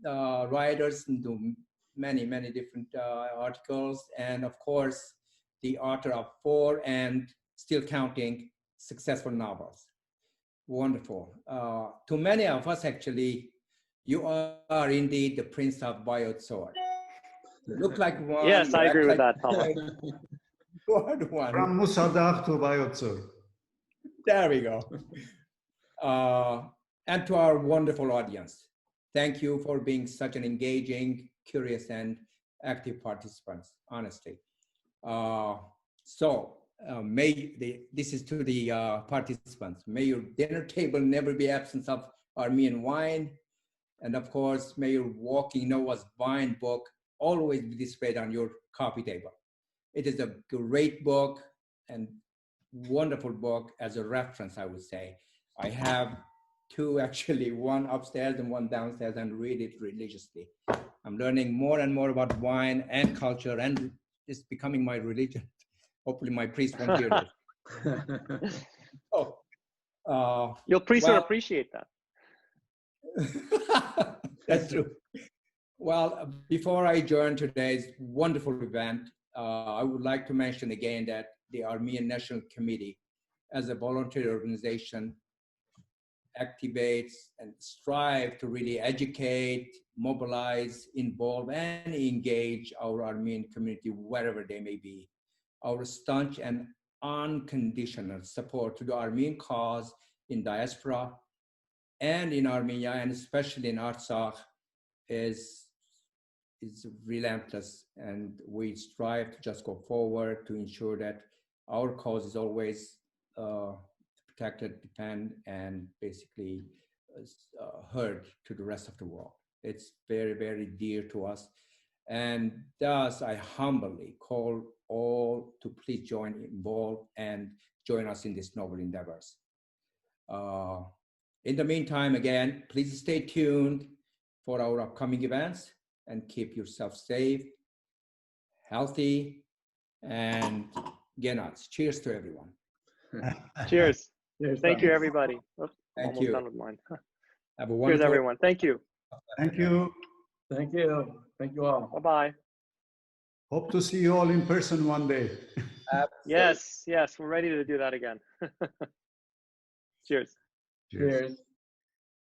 writers, and do many, many different articles. And of course, the author of 4 and still counting successful novels. Wonderful. To many of us, actually, you are indeed the Prince of Biotsor. You look like one. Yes, I agree with that, Thomas. Good one. From Musadagh to Bayotsur. There we go. And to our wonderful audience, thank you for being such an engaging, curious, and active participants, honestly. This is to the participants. May your dinner table never be absence of Armenian wine. And of course, may your Walking Noah's Vine book always be displayed on your coffee table. It is a great book and wonderful book as a reference, I would say. I have 2 actually, one upstairs and one downstairs, and read it religiously. I'm learning more and more about wine and culture, and it's becoming my religion. Hopefully my priest won't hear this. Your priest will appreciate that. That's true. Well, before I join today's wonderful event, I would like to mention again that the Armenian National Committee, as a voluntary organization, activates and strive to really educate, mobilize, involve, and engage our Armenian community wherever they may be. Our staunch and unconditional support to the Armenian cause in diaspora and in Armenia, and especially in Artsakh, is relentless, and we strive to just go forward to ensure that our cause is always protected, defended, and basically heard to the rest of the world. It's very, very dear to us. And thus, I humbly call all to please join involved and join us in these noble endeavors. In the meantime, again, please stay tuned for our upcoming events and keep yourself safe, healthy, and Genots. Cheers to everyone. Cheers. Cheers, Thank you, Vahan. everybody. Oops, I'm Thank almost you. done with mine. Have a Cheers, wonderful. everyone. Thank you. Thank you. Thank you. Thank you all. Bye-bye. Hope to see you all in person one day. Yes, yes, we're ready to do that again. Cheers. Cheers. Cheers.